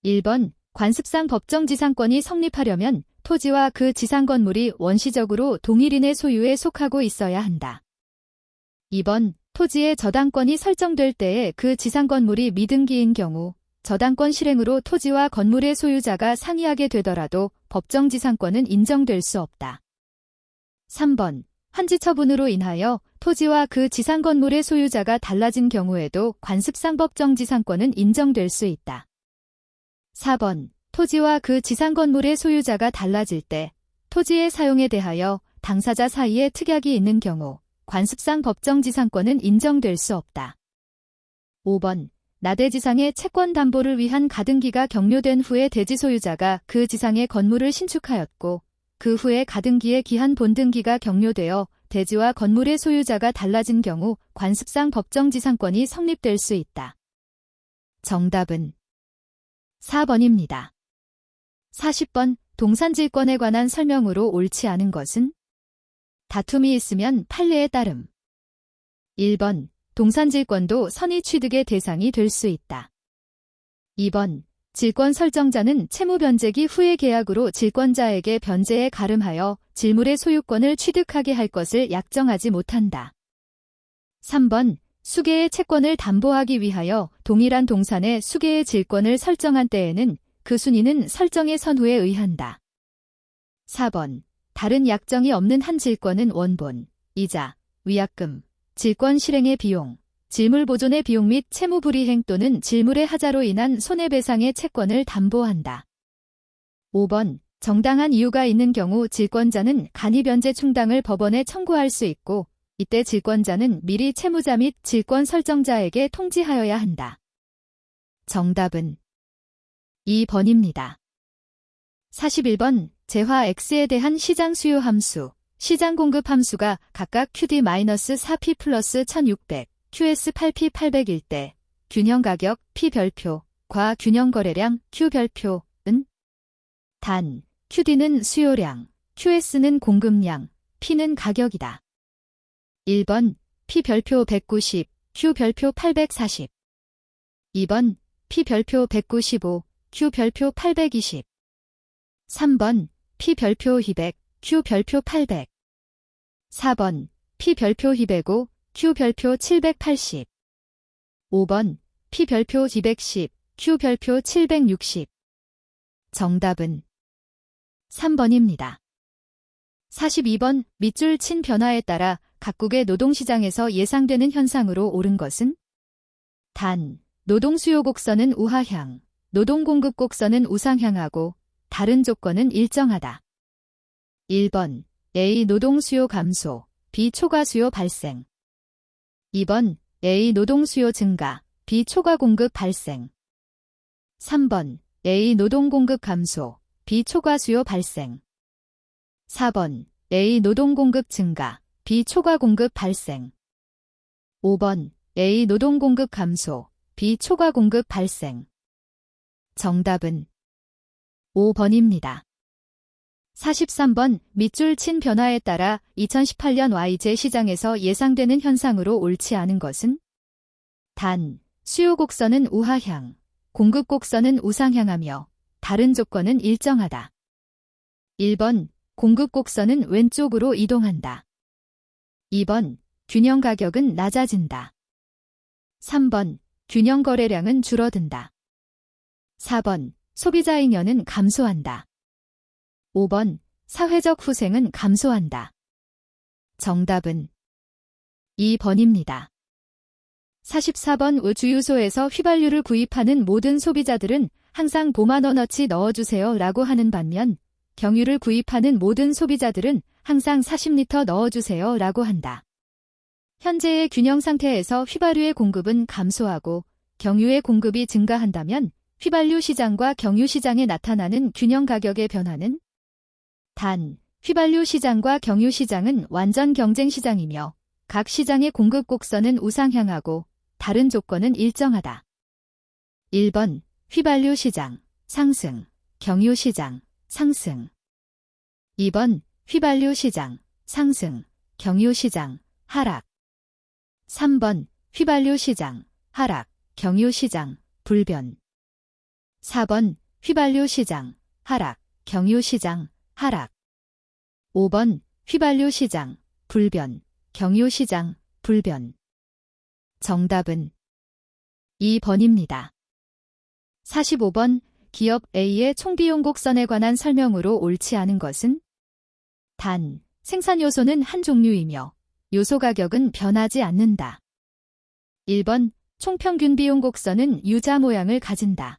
1번 관습상 법정지상권이 성립하려면 토지와 그 지상 건물이 원시적으로 동일인의 소유에 속하고 있어야 한다. 2번 토지의 저당권이 설정될 때에 그 지상 건물이 미등기인 경우 저당권 실행으로 토지와 건물의 소유자가 상이하게 되더라도 법정지상권은 인정될 수 없다. 3번. 환지 처분으로 인하여 토지와 그 지상 건물의 소유자가 달라진 경우에도 관습상 법정지상권은 인정될 수 있다. 4번. 토지와 그 지상 건물의 소유자가 달라질 때 토지의 사용에 대하여 당사자 사이에 특약이 있는 경우 관습상 법정지상권은 인정될 수 없다. 5번. 나대지상의 채권 담보를 위한 가등기가 격려된 후에 대지 소유자가 그 지상의 건물을 신축하였고 그 후에 가등기의 기한 본등기가 격려되어 대지와 건물의 소유자가 달라진 경우 관습상 법정지상권이 성립될 수 있다. 정답은 4번입니다. 40번. 동산질권에 관한 설명으로 옳지 않은 것은? 다툼이 있으면 판례에 따름. 1번. 동산질권도 선의 취득의 대상이 될 수 있다. 2번. 질권 설정자는 채무 변제기 후의 계약으로 질권자에게 변제에 가름하여 질물의 소유권을 취득하게 할 것을 약정하지 못한다. 3번. 수개의 채권을 담보하기 위하여 동일한 동산의 수개의 질권을 설정한 때에는 그 순위는 설정의 선후에 의한다. 4번. 다른 약정이 없는 한 질권은 원본, 이자, 위약금, 질권 실행의 비용, 질물 보존의 비용 및 채무 불이행 또는 질물의 하자로 인한 손해배상의 채권을 담보한다. 5번. 정당한 이유가 있는 경우 질권자는 간이 변제 충당을 법원에 청구할 수 있고 이때 질권자는 미리 채무자 및 질권 설정자에게 통지하여야 한다. 정답은 2번입니다. 41번. 재화 X에 대한 시장 수요 함수, 시장 공급 함수가 각각 QD-4P 플러스 1600, QS8P 800일 때 균형 가격 P 별표, 과 균형 거래량 Q 별표은 단, QD는 수요량, QS는 공급량, P는 가격이다. 1번. P 별표 190, Q 별표 840. 2번. P 별표 195, Q 별표 820. 3번. P 별표 200, Q 별표 800. 4번. P 별표 205, Q 별표 780. 5번. P 별표 210, Q 별표 760. 정답은 3번입니다. 42번. 밑줄 친 변화에 따라 각국의 노동시장에서 예상되는 현상으로 옳은 것은? 단, 노동수요 곡선은 우하향, 노동공급 곡선은 우상향하고 다른 조건은 일정하다. 1번. A. 노동수요 감소, B. 초과수요 발생. 2번. A. 노동수요 증가, B. 초과공급 발생. 3번. A. 노동공급 감소, B. 초과수요 발생. 4번. A. 노동공급 증가, B. 초과공급 발생. 5번. A. 노동공급 감소, B. 초과공급 발생. 정답은 5번입니다. 43번. 밑줄 친 변화에 따라 2018년 YJ 시장에서 예상되는 현상으로 옳지 않은 것은? 단, 수요 곡선은 우하향, 공급 곡선은 우상향하며 다른 조건은 일정하다. 1번. 공급 곡선은 왼쪽으로 이동한다. 2번. 균형 가격은 낮아진다. 3번. 균형 거래량은 줄어든다. 4번. 소비자 잉여는 감소한다. 5번. 사회적 후생은 감소한다. 정답은 2번입니다. 44번. 주유소에서 휘발유를 구입하는 모든 소비자들은 항상 5만원어치 넣어주세요 라고 하는 반면 경유를 구입하는 모든 소비자들은 항상 40리터 넣어주세요 라고 한다. 현재의 균형 상태에서 휘발유의 공급은 감소하고 경유의 공급이 증가한다면 휘발유 시장과 경유 시장에 나타나는 균형 가격의 변화는? 단, 휘발유 시장과 경유 시장은 완전 경쟁 시장이며 각 시장의 공급 곡선은 우상향하고 다른 조건은 일정하다. 1번. 휘발유 시장 상승, 경유 시장 상승. 2번. 휘발유 시장 상승, 경유 시장 하락. 3번. 휘발유 시장 하락, 경유 시장 불변. 4번. 휘발유 시장 하락, 경유 시장 하락. 5번. 휘발유 시장 불변, 경유 시장 불변. 정답은 2번입니다. 45번. 기업 A의 총비용 곡선에 관한 설명으로 옳지 않은 것은 단, 생산 요소는 한 종류이며 요소 가격은 변하지 않는다. 1번, 총평균 비용 곡선은 U자 모양을 가진다.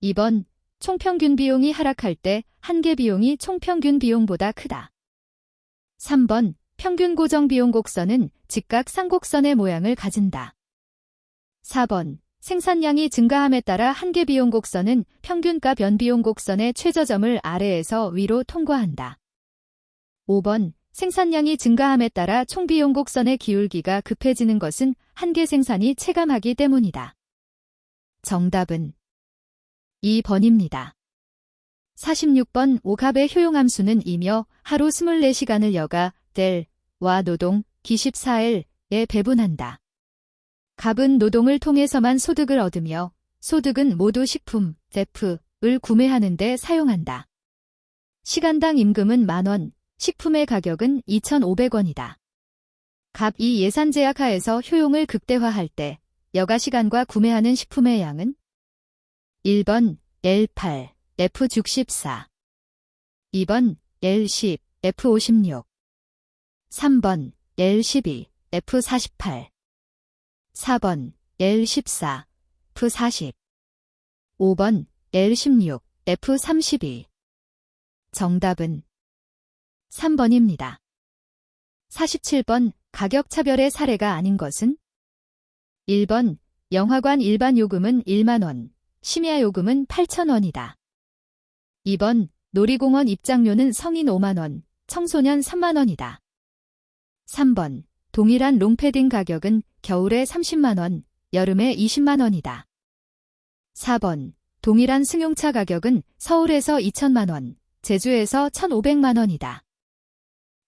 2번, 총평균 비용이 하락할 때 한계 비용이 총평균 비용보다 크다. 3번, 평균 고정 비용 곡선은 직각 쌍곡선의 모양을 가진다. 4번, 생산량이 증가함에 따라 한계 비용 곡선은 평균값 연비용 곡선의 최저점을 아래에서 위로 통과한다. 5번, 생산량이 증가함에 따라 총비용 곡선의 기울기가 급해지는 것은 한계 생산이 체감하기 때문이다. 정답은 2번입니다. 46번 오갑의 효용함수는 이며 하루 24시간을 여가 델와 노동 기 14일에 배분한다. 갑은 노동을 통해서만 소득을 얻으며 소득은 모두 식품, 제품을 구매하는 데 사용한다. 시간당 임금은 10,000원, 식품의 가격은 2,500원이다. 갑이 예산 제약 하에서 효용을 극대화할 때 여가 시간과 구매하는 식품의 양은 1번 L8, F64 2번 L10, F56 3번 L12, F48 4번 L14, F40 5번 L16, F32 정답은 3번입니다. 47번 가격 차별의 사례가 아닌 것은 1번 영화관 일반 요금은 10,000원, 심야 요금은 8,000원이다. 2번 놀이공원 입장료는 성인 50,000원, 청소년 30,000원이다. 3번 동일한 롱패딩 가격은 겨울에 300,000원, 여름에 200,000원이다. 4번 동일한 승용차 가격은 서울에서 2,000,000원, 제주에서 1,500,000원이다.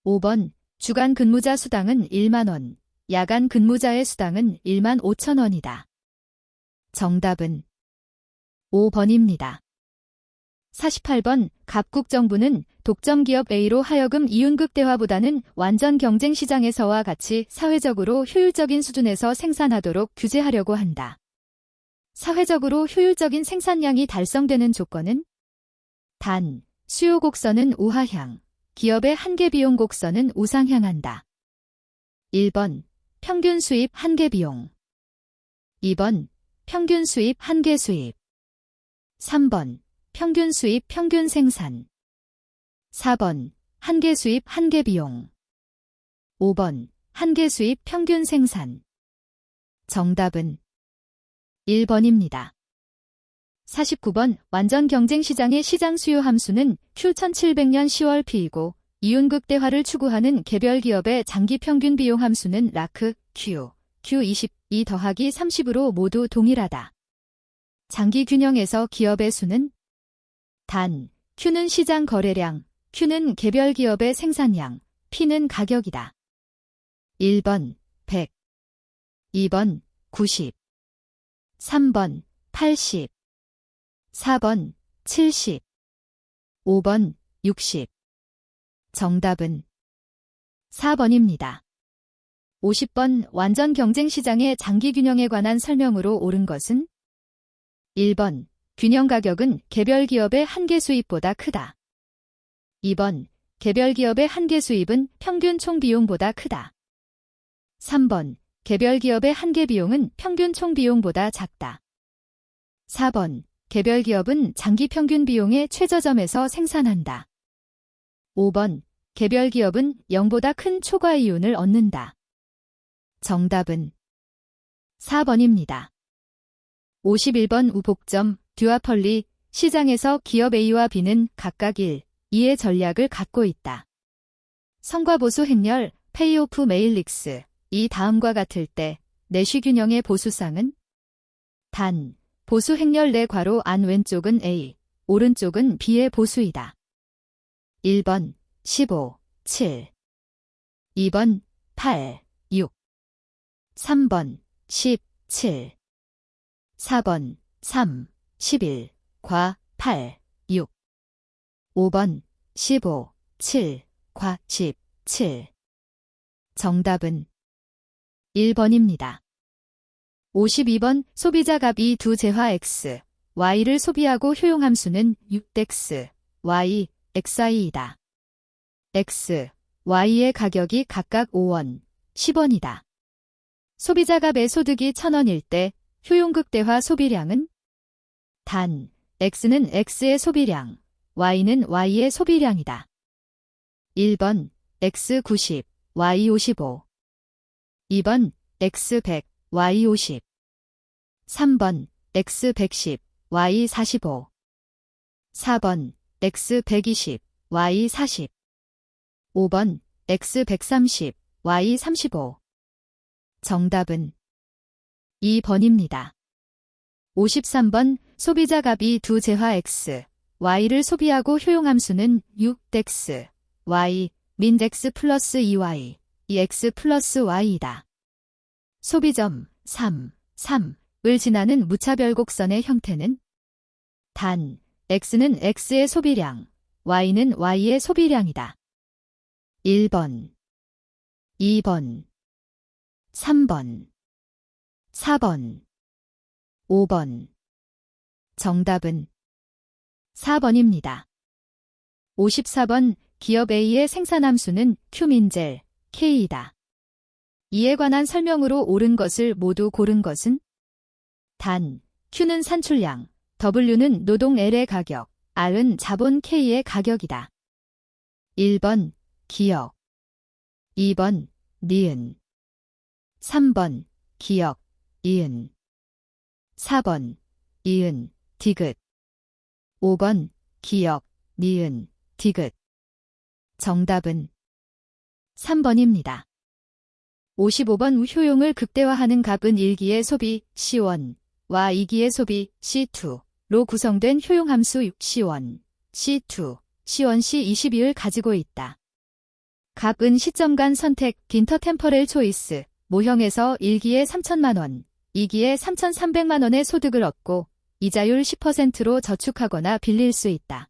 5번 주간 근무자 수당은 10,000원, 야간 근무자의 수당은 15,000원이다. 정답은 5번입니다. 48번 갑국정부는 독점기업 A로 하여금 이윤극대화보다는 완전 경쟁시장에서와 같이 사회적으로 효율적인 수준에서 생산하도록 규제하려고 한다. 사회적으로 효율적인 생산량이 달성되는 조건은 단, 수요 곡선은 우하향, 기업의 한계 비용 곡선은 우상향한다. 1번 평균 수입 한계 비용 2번 평균 수입 한계 수입 3번 평균 수입 평균 생산 4번 한계 수입 한계 비용 5번 한계 수입 평균 생산 정답은 1번입니다. 49번 완전 경쟁시장의 시장 수요 함수는 Q1700년 10월 P이고 이윤극대화를 추구하는 개별 기업의 장기 평균 비용 함수는 라크 Q22 더하기 30으로 모두 동일하다. 장기 균형에서 기업의 수는 단, Q는 시장 거래량, Q는 개별 기업의 생산량, P는 가격이다. 1번 100, 2번 90, 3번 80, 4번 70, 5번 60. 정답은 4번입니다. 50번 완전 경쟁시장의 장기 균형에 관한 설명으로 옳은 것은 1번 균형 가격은 개별 기업의 한계 수입보다 크다. 2번 개별 기업의 한계 수입은 평균 총 비용보다 크다. 3번 개별 기업의 한계 비용은 평균 총 비용보다 작다. 4번 개별 기업은 장기 평균 비용의 최저점에서 생산한다. 5번 개별 기업은 0보다 큰 초과 이윤을 얻는다. 정답은 4번입니다. 51번 우복점 듀아펄리 시장에서 기업 A와 B는 각각 1, 2의 전략을 갖고 있다. 성과보수 행렬 페이오프 메일릭스 이 다음과 같을 때 내시 균형의 보수상은 단, 보수 행렬 내 괄호 안 왼쪽은 A, 오른쪽은 B의 보수이다. 1번 15, 7 2번 8, 6 3번 10, 7 4번 3, 11, 과 8, 6 5번 15, 7, 과 10, 7 정답은 1번입니다. 52번 소비자 갑이 두 재화 X, Y를 소비하고 효용함수는 6x, Y, XI이다. X, Y의 가격이 각각 5원, 10원이다. 소비자가 매소득이 1,000원일 때 효용극대화 소비량은 단, X는 X의 소비량, Y는 Y의 소비량이다. 1번, X 90, Y 55. 2번, X 100, Y 50. 3번, X 110, Y 45. 4번, X 120, Y 40. 5번, X 130, Y 35. 정답은 2번입니다. 53번 소비자 값이 두 재화 X, Y를 소비하고 효용함수는 6x, Y, min x 플러스 2y, 2x 플러스 y이다. 소비점 3, 3을 지나는 무차별 곡선의 형태는 단, x는 x의 소비량, y는 y의 소비량이다. 1번, 2번, 3번, 4번, 5번. 정답은 4번입니다. 54번 기업 A의 생산함수는 Q민젤, K이다. 이에 관한 설명으로 옳은 것을 모두 고른 것은 단, Q는 산출량, W는 노동 L의 가격, R은 자본 K의 가격이다. 1번 기역, 2번 니은, 3번 기역, 이은, 4번 이은, 디귿, 5번 기역, 니은, 디귿. 정답은 3번입니다. 55번 효용을 극대화하는 값은 1기의 소비 C1와 2기의 소비 C2로 구성된 효용함수 6C1, C2, C1, C22를 가지고 있다. 값은 시점 간 선택 인터템퍼렐 초이스 모형에서 1기에 3천만원, 2기에 3,300만원의 소득을 얻고 이자율 10%로 저축하거나 빌릴 수 있다.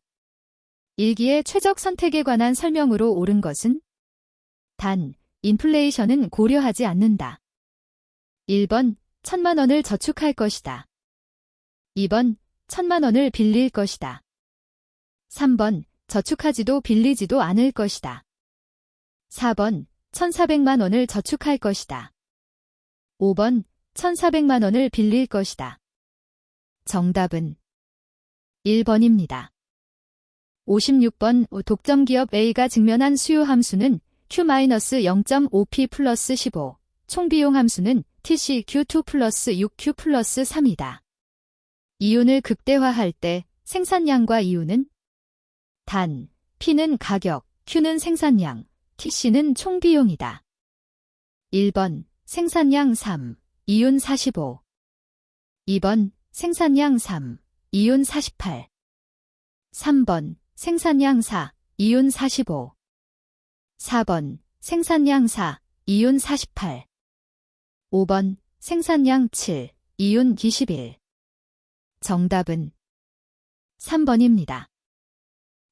1기의 최적 선택에 관한 설명으로 옳은 것은 단, 인플레이션은 고려하지 않는다. 1번, 1,000만원을 저축할 것이다. 2번, 1,000만원을 빌릴 것이다. 3번, 저축하지도 빌리지도 않을 것이다. 4번, 1,400만원을 저축할 것이다. 5번, 1,400만원을 빌릴 것이다. 정답은 1번입니다. 56번 독점기업 A가 직면한 수요함수는 Q-0.5P 플러스 15, 총비용 함수는 TCQ2 플러스 6Q 플러스 3이다. 이윤을 극대화할 때 생산량과 이윤은 단, P는 가격, Q는 생산량, TC는 총비용이다. 1번 생산량 3, 이윤 45. 2번 생산량 3, 이윤 48. 3번 생산량 4, 이윤 45. 4번 생산량 4, 이윤 48. 5번 생산량 7, 이윤 21. 정답은 3번입니다.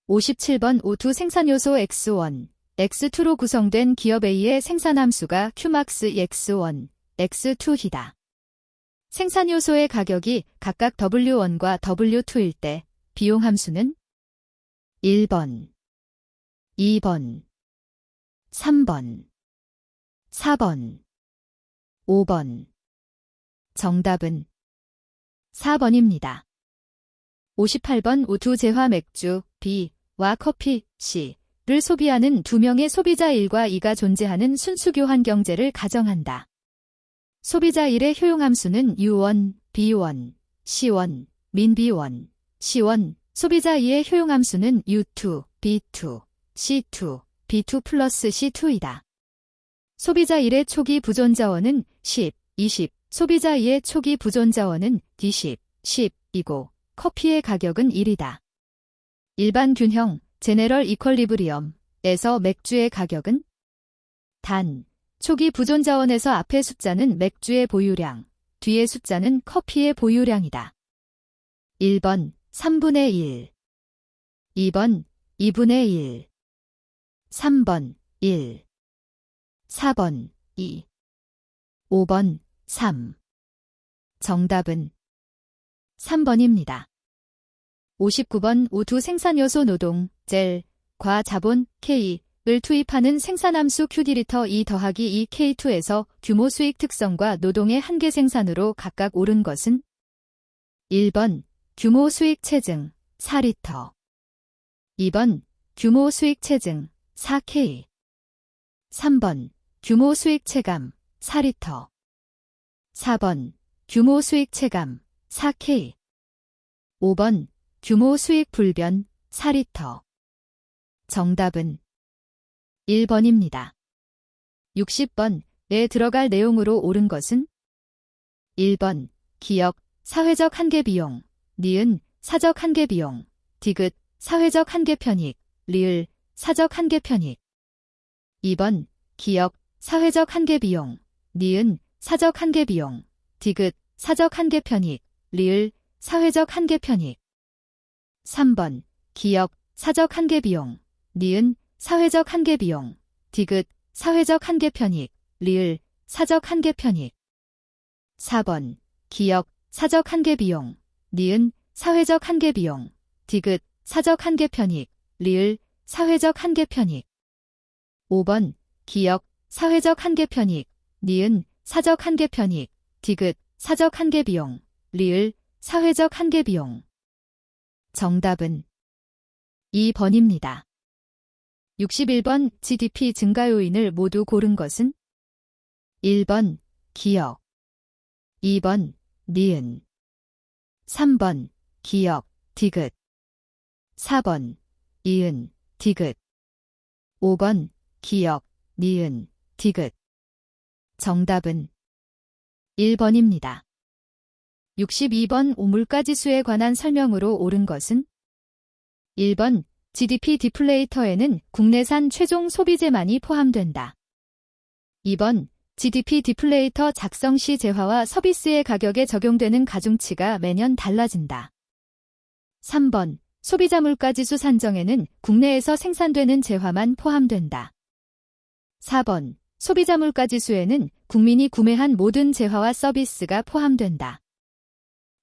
57번 두 생산요소 X1, X2로 구성된 기업 A의 생산함수가 Qmax X1, X2이다. 생산요소의 가격이 각각 W1과 W2일 때 비용함수는 1번, 2번, 3번, 4번, 5번. 정답은 4번입니다. 58번 두 재화 맥주 B와 커피 C를 소비하는 두 명의 소비자 1과 2가 존재하는 순수교환 경제를 가정한다. 소비자 1의 효용함수는 U1, B1, C1, min B1, C1, 소비자 2의 효용함수는 U2, B2, C2, B2 플러스 C2이다. 소비자 1의 초기 부존자원은 10, 20, 소비자 2의 초기 부존자원은 D10, 10이고 커피의 가격은 1이다. 일반 균형, 제네럴 이퀄리브리엄에서 맥주의 가격은 단, 초기 부존자원에서 앞의 숫자는 맥주의 보유량, 뒤의 숫자는 커피의 보유량이다. 1번 3분의 1, 2번 2분의 1, 3번 1, 4번 2, 5번 3. 정답은 3번입니다. 59번 우두 생산요소 노동, 젤, 과 자본, K을 투입하는 생산함수 Qd리터 2 더하기 2 K2에서 규모 수익 특성과 노동의 한계 생산으로 각각 옳은 것은 1번 규모 수익 체증 4리터 2번 규모 수익 체증 4K 3번 규모 수익 체감 4리터 4번 규모 수익 체감 4K 5번 규모 수익 불변 4리터 정답은 1번입니다. 60번에 들어갈 내용으로 옳은 것은 1번 기역, 사회적 한계 비용, 니은, 사적 한계 비용, 디귿, 사회적 한계 편익, 리을, 사적 한계 편익 2번 기역, 사회적 한계 비용, 니은, 사적 한계 비용, 디귿, 사적 한계 편익, 리을, 사회적 한계 편익 3번 기역, 사적 한계 비용, 니은, 사회적 한계 비용, 디귿, 사회적 한계 편익, 리을, 사적 한계 편익 4번 기역, 사적 한계 비용, 니은, 사회적 한계 비용, 디귿, 사적 한계 편익, 리을, 사회적 한계 편익 5번 기역, 사회적 한계 편익, 니은, 사적 한계 편익, 디귿, 사적 한계 비용, 리을, 사회적 한계 비용 정답은 2번입니다. 61번 GDP 증가 요인을 모두 고른 것은 1번 기역 2번 니은 3번 기역 디귿 4번 이은 디귿 5번 기역 니은 디귿 정답은 1번입니다. 62번 물가지수에 관한 설명으로 옳은 것은 1번 GDP 디플레이터에는 국내산 최종 소비재만이 포함된다. 2번 GDP 디플레이터 작성 시 재화와 서비스의 가격에 적용되는 가중치가 매년 달라진다. 3번 소비자 물가지수 산정에는 국내에서 생산되는 재화만 포함된다. 4번 소비자 물가지수에는 국민이 구매한 모든 재화와 서비스가 포함된다.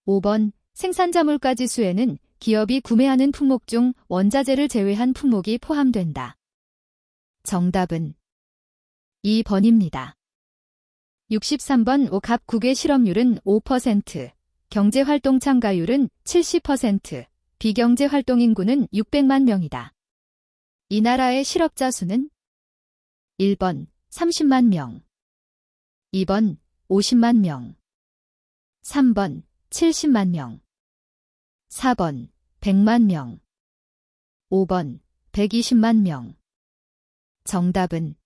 5번 생산자 물가지수에는 기업이 구매하는 품목 중 원자재를 제외한 품목이 포함된다. 정답은 2번입니다. 63번 갑국의 실업률은 5%, 경제활동 참가율은 70%, 비경제활동 인구는 600만 명이다. 이 나라의 실업자 수는 1번 30만 명, 2번 50만 명, 3번 70만 명, 4번 100만 명, 5번 120만 명. 정답은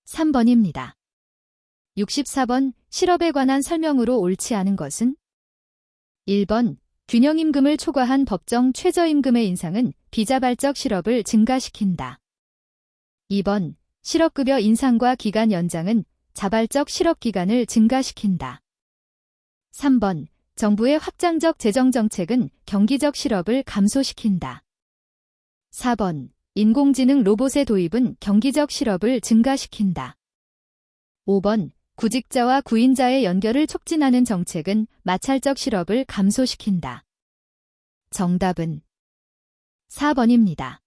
3번입니다. 64번 실업에 관한 설명으로 옳지 않은 것은 1번 균형임금을 초과한 법정 최저임금의 인상은 비자발적 실업을 증가시킨다. 2번 실업급여 인상과 기간 연장은 자발적 실업기간을 증가시킨다. 3번 정부의 확장적 재정정책은 경기적 실업을 감소시킨다. 4번 인공지능 로봇의 도입은 경기적 실업을 증가시킨다. 5번 구직자와 구인자의 연결을 촉진하는 정책은 마찰적 실업을 감소시킨다. 정답은 4번입니다.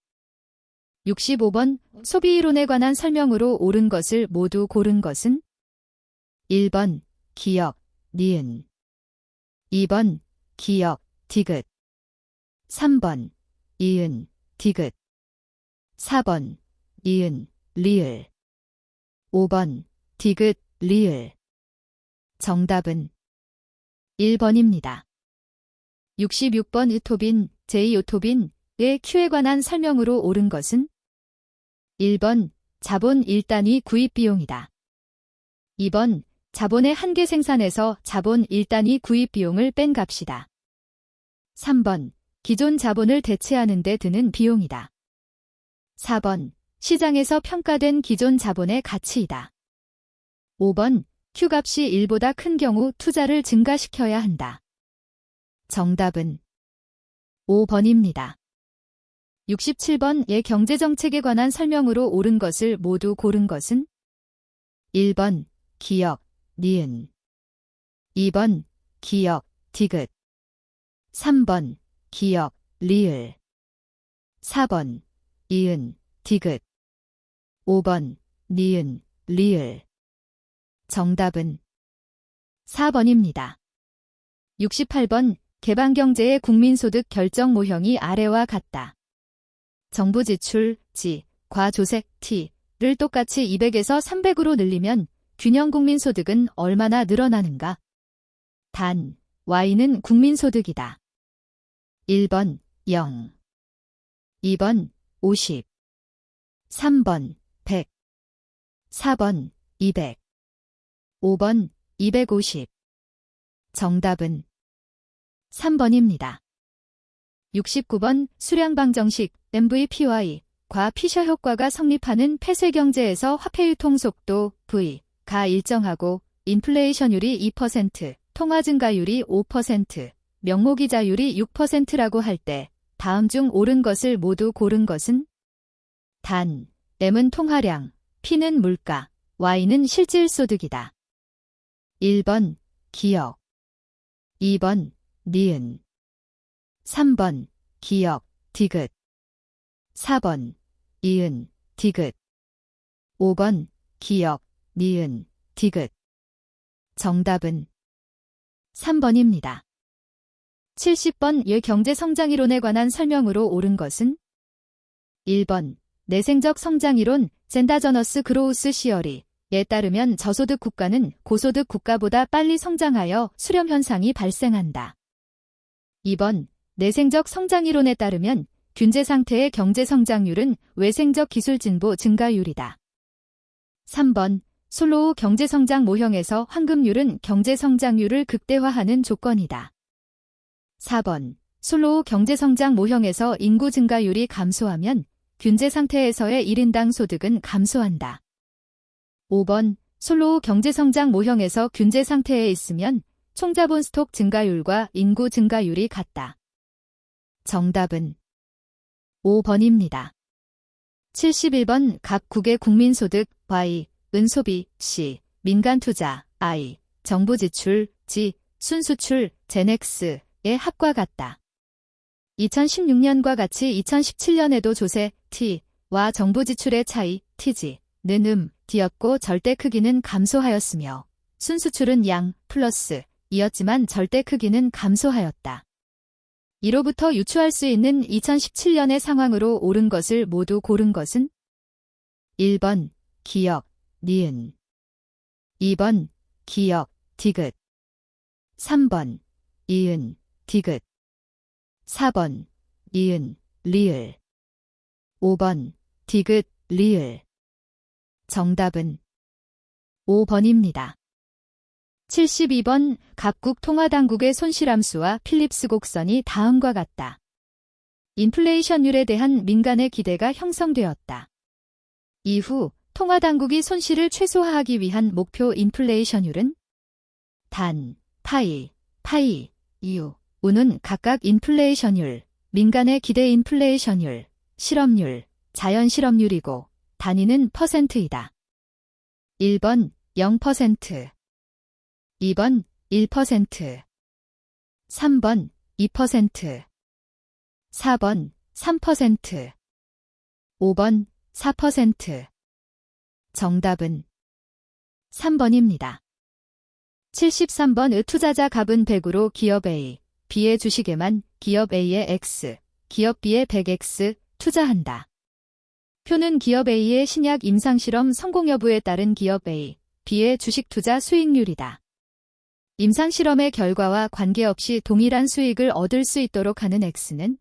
65번 소비이론에 관한 설명으로 옳은 것을 모두 고른 것은 1번 기역, 니은 2번 기역, 디귿 3번 이은, 디귿 4번 이은, 리을 5번 디귿, 리을 정답은 1번입니다. 66번 의토빈, 제2오토빈의 Q에 관한 설명으로 옳은 것은 1번 자본 1단위 구입 비용이다. 2번 자본의 한계 생산에서 자본 1단위 구입 비용을 뺀 값이다. 3번 기존 자본을 대체하는 데 드는 비용이다. 4번 시장에서 평가된 기존 자본의 가치이다. 5번 Q값이 1보다 큰 경우 투자를 증가시켜야 한다. 정답은 5번입니다. 67번의 경제정책에 관한 설명으로 옳은 것을 모두 고른 것은 1번 기역, 니은 2번 기역, 디귿 3번 기역, 리을. 4번 이은, 디귿. 5번 니은, 리을. 정답은 4번입니다. 68번 개방경제의 국민소득 결정 모형이 아래와 같다. 정부 지출, 지, 과 조세, t를 똑같이 200에서 300으로 늘리면 균형 국민소득은 얼마나 늘어나는가? 단, y는 국민소득이다. 1번 0, 2번 50, 3번 100, 4번 200, 5번 250. 정답은 3번입니다. 69번 수량방정식 MVPY 과 피셔 효과가 성립하는 폐쇄경제에서 화폐유통 속도 V가 일정하고 인플레이션율이 2%, 통화증가율이 5%, 명목이자율이 6%라고 할 때 다음 중 옳은 것을 모두 고른 것은? 단, M은 통화량, P는 물가, Y는 실질소득이다. 1번 기역, 2번 니은, 3번 기역, 디귿, 4번 이은, 디귿, 5번 기역, 니은, 디귿. 정답은 3번입니다. 70번 경제성장이론에 관한 설명으로 옳은 것은? 1번 내생적 성장이론 젠다저너스 그로우스 시어리에 따르면 저소득 국가는 고소득 국가보다 빨리 성장하여 수렴 현상이 발생한다. 2번 내생적 성장이론에 따르면 균제 상태의 경제 성장률은 외생적 기술 진보 증가율이다. 3번 솔로우 경제성장 모형에서 황금률은 경제성장률을 극대화하는 조건이다. 4번 솔로우 경제성장 모형에서 인구 증가율이 감소하면 균제 상태에서의 1인당 소득은 감소한다. 5번 솔로우 경제성장 모형에서 균제 상태에 있으면 총자본 스톡 증가율과 인구 증가율이 같다. 정답은 5번입니다. 71번 각 국의 국민소득 Y, 은소비 C, 민간투자 I, 정부지출 G, 순수출 GenX의 합과 같다. 2016년과 같이 2017년에도 조세 T와 정부지출의 차이 TG는 D였고 절대 크기는 감소하였으며 순수출은 양 플러스 이었지만 절대 크기는 감소하였다. 이로부터 유추할 수 있는 2017년의 상황으로 옳은 것을 모두 고른 것은? 1번 기역, 니은, 2번 기역, 디귿, 3번 이은, 디귿, 4번 이은, 리을, 5번 디귿, 리을. 정답은 5번입니다. 72번 각국 통화당국의 손실함수와 필립스 곡선이 다음과 같다. 인플레이션율에 대한 민간의 기대가 형성되었다. 이후 통화당국이 손실을 최소화하기 위한 목표 인플레이션율은? 단, 파이, U, 우는 각각 인플레이션율, 민간의 기대 인플레이션율, 실업률, 자연실업률이고 단위는 퍼센트이다. 1번 0%, 2번 1%, 3번 2%, 4번 3%, 5번 4%. 정답은 3번입니다. 73번 투자자 갑은 100으로 기업 A, B의 주식에만 기업 A의 X, 기업 B의 100X 투자한다. 표는 기업 A의 신약 임상실험 성공 여부에 따른 기업 A, B의 주식 투자 수익률이다. 임상실험의 결과와 관계없이 동일한 수익을 얻을 수 있도록 하는 X는?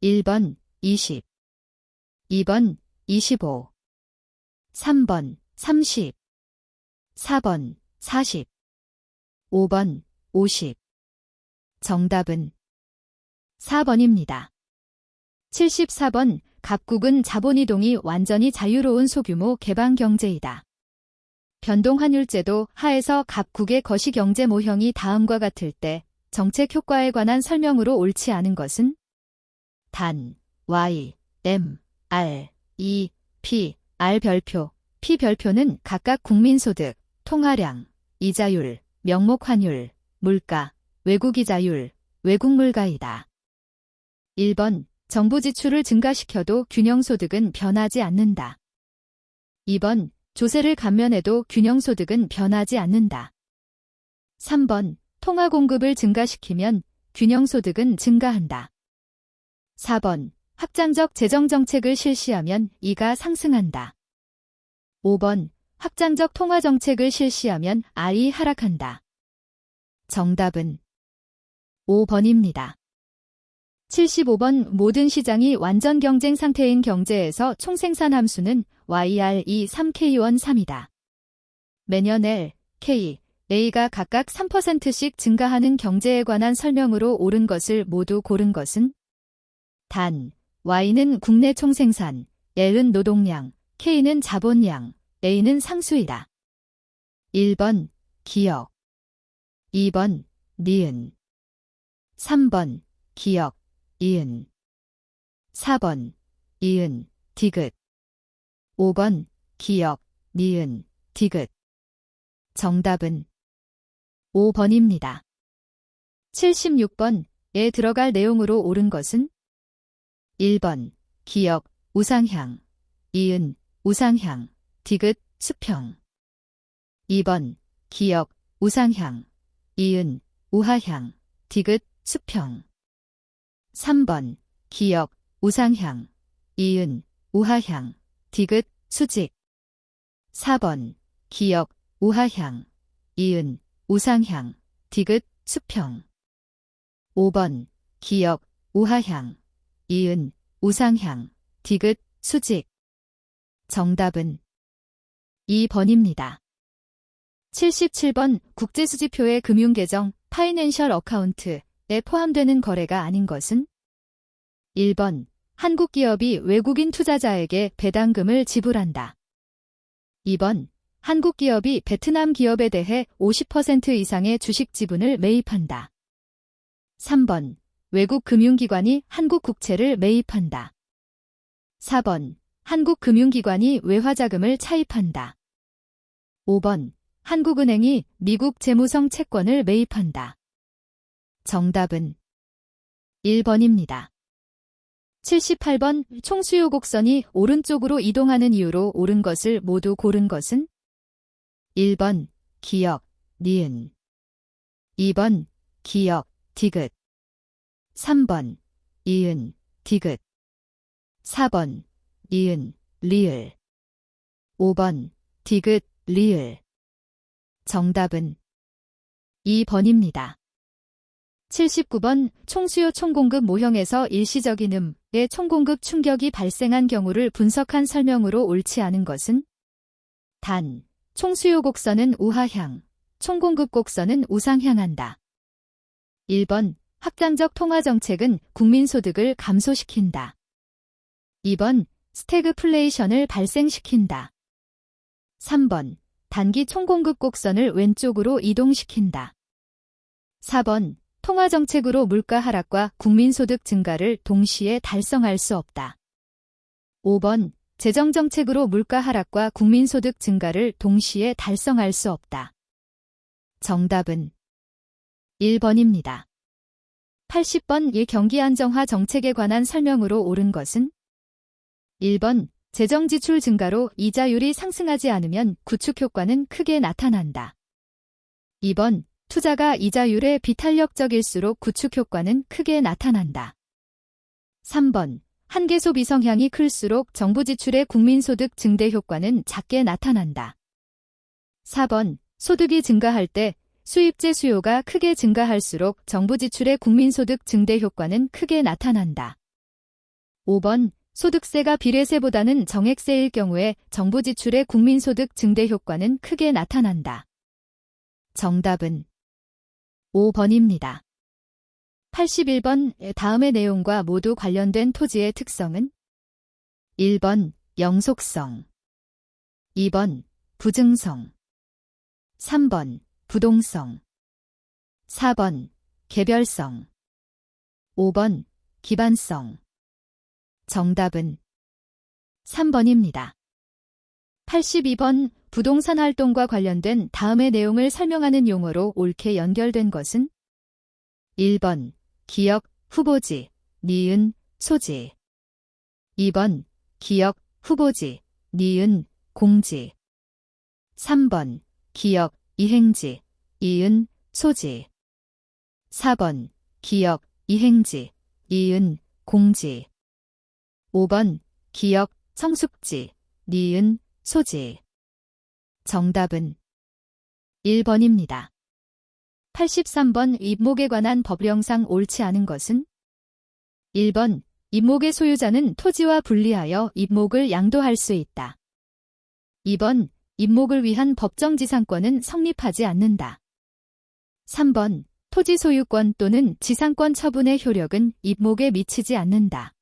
1번 20, 2번 25, 3번 30, 4번 40, 5번 50. 정답은 4번입니다. 74번 각국은 자본이동이 완전히 자유로운 소규모 개방경제이다. 변동환율제도 하에서 각국의 거시경제 모형이 다음과 같을 때 정책 효과에 관한 설명으로 옳지 않은 것은? 단, Y, M, R, E, P, R 별표, P 별표는 각각 국민소득, 통화량, 이자율, 명목환율, 물가, 외국이자율, 외국 물가이다. 1번 정부 지출을 증가시켜도 균형소득은 변하지 않는다. 2번 조세를 감면해도 균형소득은 변하지 않는다. 3번 통화 공급을 증가시키면 균형소득은 증가한다. 4번 확장적 재정정책을 실시하면 이가 상승한다. 5번 확장적 통화정책을 실시하면 I이 하락한다. 정답은 5번입니다. 75번 모든 시장이 완전 경쟁 상태인 경제에서 총생산 함수는 YRE 3K1 3이다. 매년 L, K, A가 각각 3%씩 증가하는 경제에 관한 설명으로 옳은 것을 모두 고른 것은 단, Y는 국내 총생산, L은 노동량, K는 자본량, A는 상수이다. 1번 기역, 2번 니은, 3번 기역, 이은, 4번 이은, 디귿, 5번 기역, 니은, 디귿. 정답은 5번입니다. 76번에 들어갈 내용으로 옳은 것은 1번 기역, 우상향, 이은, 우상향, 디귿, 수평. 2번 기역, 우상향, 이은, 우하향, 디귿, 수평. 3번 기역, 우상향, 이은, 우하향, 디귿, 수직. 4번 기역, 우하향, 이은, 우상향, 디귿, 수평. 5번 기역, 우하향, 이은, 우상향, 디귿, 수직. 정답은 2번입니다. 77번 국제수지표의 금융계정 파이낸셜 어카운트에 포함되는 거래가 아닌 것은 1번 한국 기업이 외국인 투자자에게 배당금을 지불한다. 2번 한국 기업이 베트남 기업에 대해 50% 이상의 주식 지분을 매입한다. 3번 외국 금융기관이 한국 국채를 매입한다. 4번 한국 금융기관이 외화자금을 차입한다. 5번 한국은행이 미국 재무성 채권을 매입한다. 정답은 1번입니다. 78번 총수요 곡선이 오른쪽으로 이동하는 이유로 옳은 것을 모두 고른 것은 1번 기역, 니은, 2번 기역, 디귿, 3번 이은, 디귿, 4번 이은, 리을, 5번 디귿, 리을. 정답은 2번입니다. 79번 총수요 총공급 모형에서 일시적인 의 총공급 충격이 발생한 경우를 분석한 설명으로 옳지 않은 것은 단, 총수요 곡선은 우하향, 총공급 곡선은 우상향한다. 1번 확장적 통화정책은 국민소득을 감소시킨다. 2번 스태그플레이션을 발생시킨다. 3번 단기 총공급 곡선을 왼쪽으로 이동시킨다. 4번 통화정책으로 물가 하락과 국민소득 증가를 동시에 달성할 수 없다. 5번 재정정책으로 물가 하락과 국민소득 증가를 동시에 달성할 수 없다. 정답은 1번입니다. 80번 경기 안정화 정책에 관한 설명으로 옳은 것은 1번 재정지출 증가로 이자율이 상승하지 않으면 구축효과는 크게 나타난다. 2번 투자가 이자율에 비탄력적일수록 구축효과는 크게 나타난다. 3번 한계소비 성향이 클수록 정부 지출의 국민소득 증대 효과는 작게 나타난다. 4번 소득이 증가할 때 수입재 수요가 크게 증가할수록 정부 지출의 국민소득 증대 효과는 크게 나타난다. 5번 소득세가 비례세보다는 정액세일 경우에 정부 지출의 국민소득 증대 효과는 크게 나타난다. 정답은 5번입니다. 81번 다음의 내용과 모두 관련된 토지의 특성은 1번 영속성, 2번 부증성, 3번 부동성, 4번 개별성, 5번 기반성. 정답은 3번입니다. 82번 부동산 활동과 관련된 다음의 내용을 설명하는 용어로 옳게 연결된 것은 1번 기역, 후보지, 니은, 소지. 2번, 기역, 후보지, 니은, 공지. 3번, 기역, 이행지, 이은, 소지. 4번, 기역, 이행지, 이은, 공지. 5번, 기역, 성숙지, 니은, 소지. 정답은 1번입니다. 83번 입목에 관한 법령상 옳지 않은 것은? 1번, 입목의 소유자는 토지와 분리하여 입목을 양도할 수 있다. 2번, 입목을 위한 법정지상권은 성립하지 않는다. 3번, 토지 소유권 또는 지상권 처분의 효력은 입목에 미치지 않는다.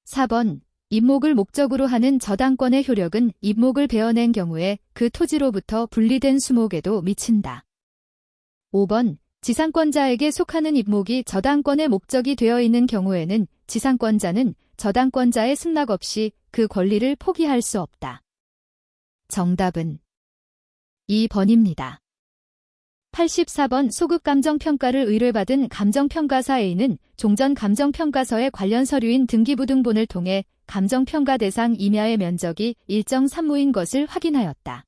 4번, 입목을 목적으로 하는 저당권의 효력은 입목을 베어낸 경우에 그 토지로부터 분리된 수목에도 미친다. 5번, 지상권자에게 속하는 입목이 저당권의 목적이 되어 있는 경우에는 지상권자는 저당권자의 승낙 없이 그 권리를 포기할 수 없다. 정답은 2번입니다. 84번 소급 감정평가를 의뢰받은 감정평가사 A는 종전 감정평가서의 관련 서류인 등기부등본을 통해 감정평가 대상 임야의 면적이 일정 산무인 것을 확인하였다.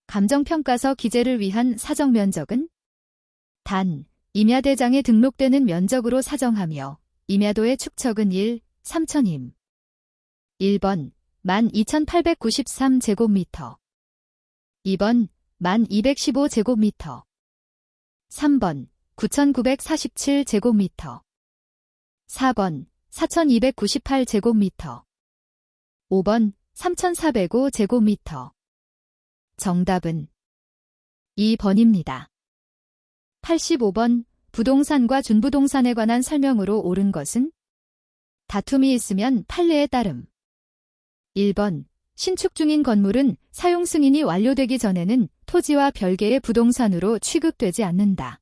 감정평가서 기재를 위한 사정면적은? 단, 임야대장에 등록되는 면적으로 사정하며 임야도의 축척은 1, 3천임. 1번, 12,893제곱미터. 2번, 1,215제곱미터. 3번, 9,947제곱미터. 4번, 4,298제곱미터. 5번, 3,405제곱미터. 정답은 2번입니다. 85번, 부동산과 준부동산에 관한 설명으로 옳은 것은? 다툼이 있으면 판례에 따름. 1번, 신축 중인 건물은 사용 승인이 완료되기 전에는 토지와 별개의 부동산으로 취급되지 않는다.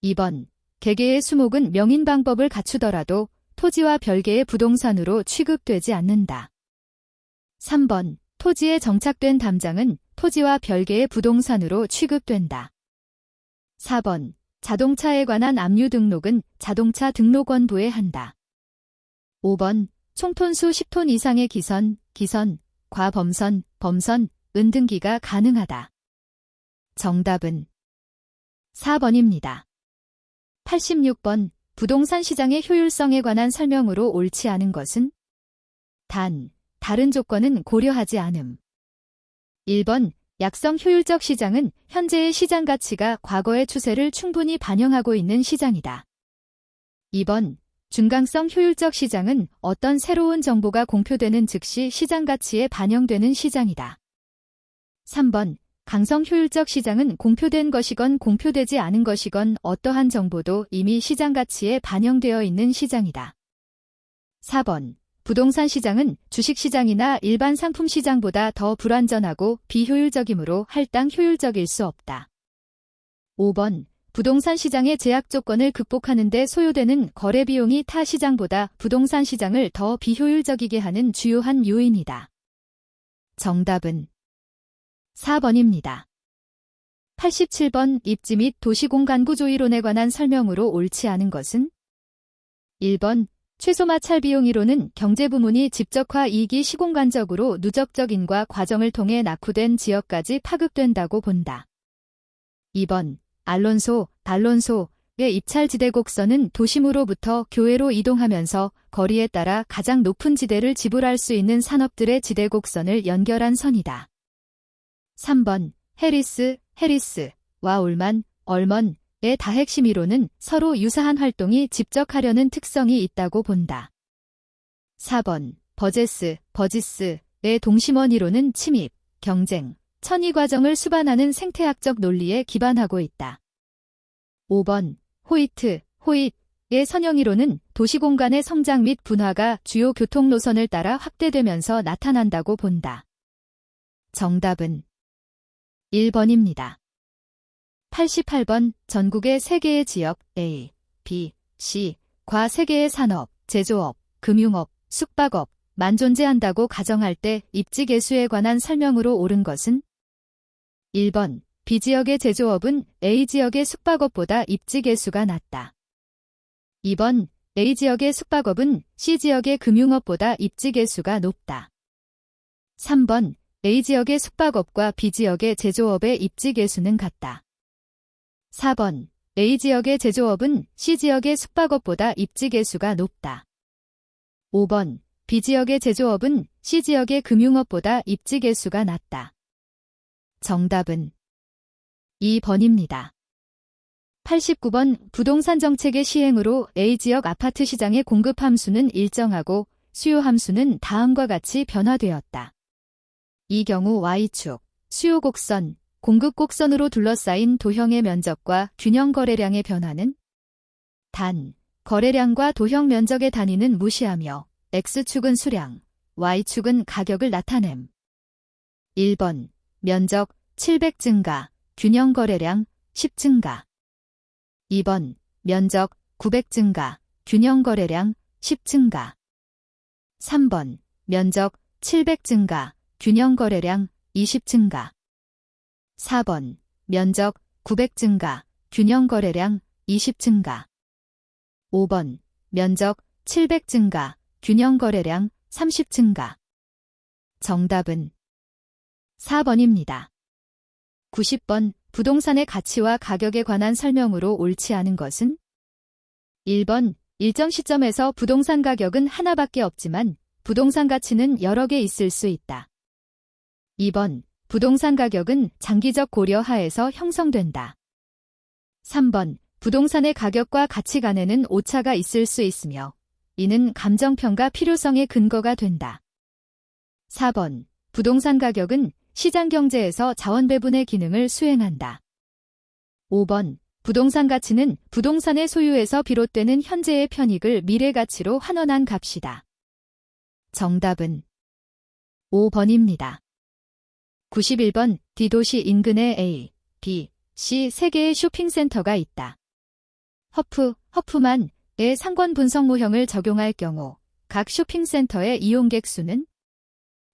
2번, 개개의 수목은 명인 방법을 갖추더라도 토지와 별개의 부동산으로 취급되지 않는다. 3번, 토지에 정착된 담장은 토지와 별개의 부동산으로 취급된다. 4번, 자동차에 관한 압류 등록은 자동차 등록원부에 한다. 5번, 총톤수 10톤 이상의 기선, 과범선, 범선, 은등기가 가능하다. 정답은 4번입니다. 86번, 부동산 시장의 효율성에 관한 설명으로 옳지 않은 것은? 단, 다른 조건은 고려하지 않음. 1번, 약성 효율적 시장은 현재의 시장 가치가 과거의 추세를 충분히 반영하고 있는 시장이다. 2번, 준강성 효율적 시장은 어떤 새로운 정보가 공표되는 즉시 시장 가치에 반영되는 시장이다. 3번, 강성 효율적 시장은 공표된 것이건 공표되지 않은 것이건 어떠한 정보도 이미 시장 가치에 반영되어 있는 시장이다. 4번, 부동산 시장은 주식시장이나 일반 상품 시장보다 더 불완전하고 비효율적이므로 할당 효율적일 수 없다. 5번, 부동산 시장의 제약 조건을 극복하는 데 소요되는 거래 비용이 타 시장보다 부동산 시장을 더 비효율적이게 하는 주요한 요인이다. 정답은 4번입니다. 87번 입지 및 도시공간구조이론에 관한 설명으로 옳지 않은 것은? 1번, 최소 마찰 비용 이론은 경제부문이 집적화 이익이 시공간적으로 누적적인과 과정을 통해 낙후된 지역까지 파급된다고 본다. 2번, 알론소의 입찰 지대 곡선은 도심으로부터 교외로 이동하면서 거리에 따라 가장 높은 지대를 지불할 수 있는 산업들의 지대 곡선을 연결한 선이다. 3번, 해리스와 얼먼의 다핵심 이론은 서로 유사한 활동이 집적하려는 특성이 있다고 본다. 4번, 버지스의 동심원 이론은 침입, 경쟁, 천위 과정을 수반하는 생태학적 논리에 기반하고 있다. 5번, 호잇의 선형 이론은 도시공간의 성장 및 분화가 주요 교통 노선을 따라 확대되면서 나타난다고 본다. 정답은 1번입니다. 88번, 전국의 3개의 지역 A, B, C과 3개의 산업, 제조업, 금융업, 숙박업만 존재한다고 가정할 때 입지 개수에 관한 설명으로 옳은 것은? 1번, B지역의 제조업은 A지역의 숙박업보다 입지 개수가 낮다. 2번, A지역의 숙박업은 C지역의 금융업보다 입지계수가 높다. 3번, A지역의 숙박업과 B지역의 제조업의 입지계수는 같다. 4번, A지역의 제조업은 C지역의 숙박업보다 입지계수가 높다. 5번, B지역의 제조업은 C지역의 금융업보다 입지계수가 낮다. 정답은 2번입니다. 89번 부동산 정책의 시행으로 A지역 아파트 시장의 공급 함수는 일정하고 수요 함수는 다음과 같이 변화되었다. 이 경우 Y축, 수요 곡선, 공급 곡선으로 둘러싸인 도형의 면적과 균형 거래량의 변화는 단, 거래량과 도형 면적의 단위는 무시하며 X축은 수량, Y축은 가격을 나타냄. 1번, 면적 700 증가, 균형 거래량 10 증가. 2번, 면적 900 증가, 균형 거래량 10 증가. 3번, 면적 700 증가, 균형 거래량 20 증가. 4번, 면적 900 증가, 균형 거래량 20 증가. 5번, 면적 700 증가, 균형 거래량 30 증가. 정답은 4번입니다. 90번, 부동산의 가치와 가격에 관한 설명으로 옳지 않은 것은? 1번, 일정 시점에서 부동산 가격은 하나밖에 없지만 부동산 가치는 여러 개 있을 수 있다. 2번, 부동산 가격은 장기적 고려 하에서 형성된다. 3번, 부동산의 가격과 가치 간에는 오차가 있을 수 있으며 이는 감정평가 필요성의 근거가 된다. 4번, 부동산 가격은 시장 경제에서 자원 배분의 기능을 수행한다. 5번, 부동산 가치는 부동산의 소유에서 비롯되는 현재의 편익을 미래 가치로 환원한 값이다. 정답은 5번입니다. 91번, D도시 인근에 A, B, C 3개의 쇼핑센터가 있다. 허프만의 상권 분석 모형을 적용할 경우 각 쇼핑센터의 이용객 수는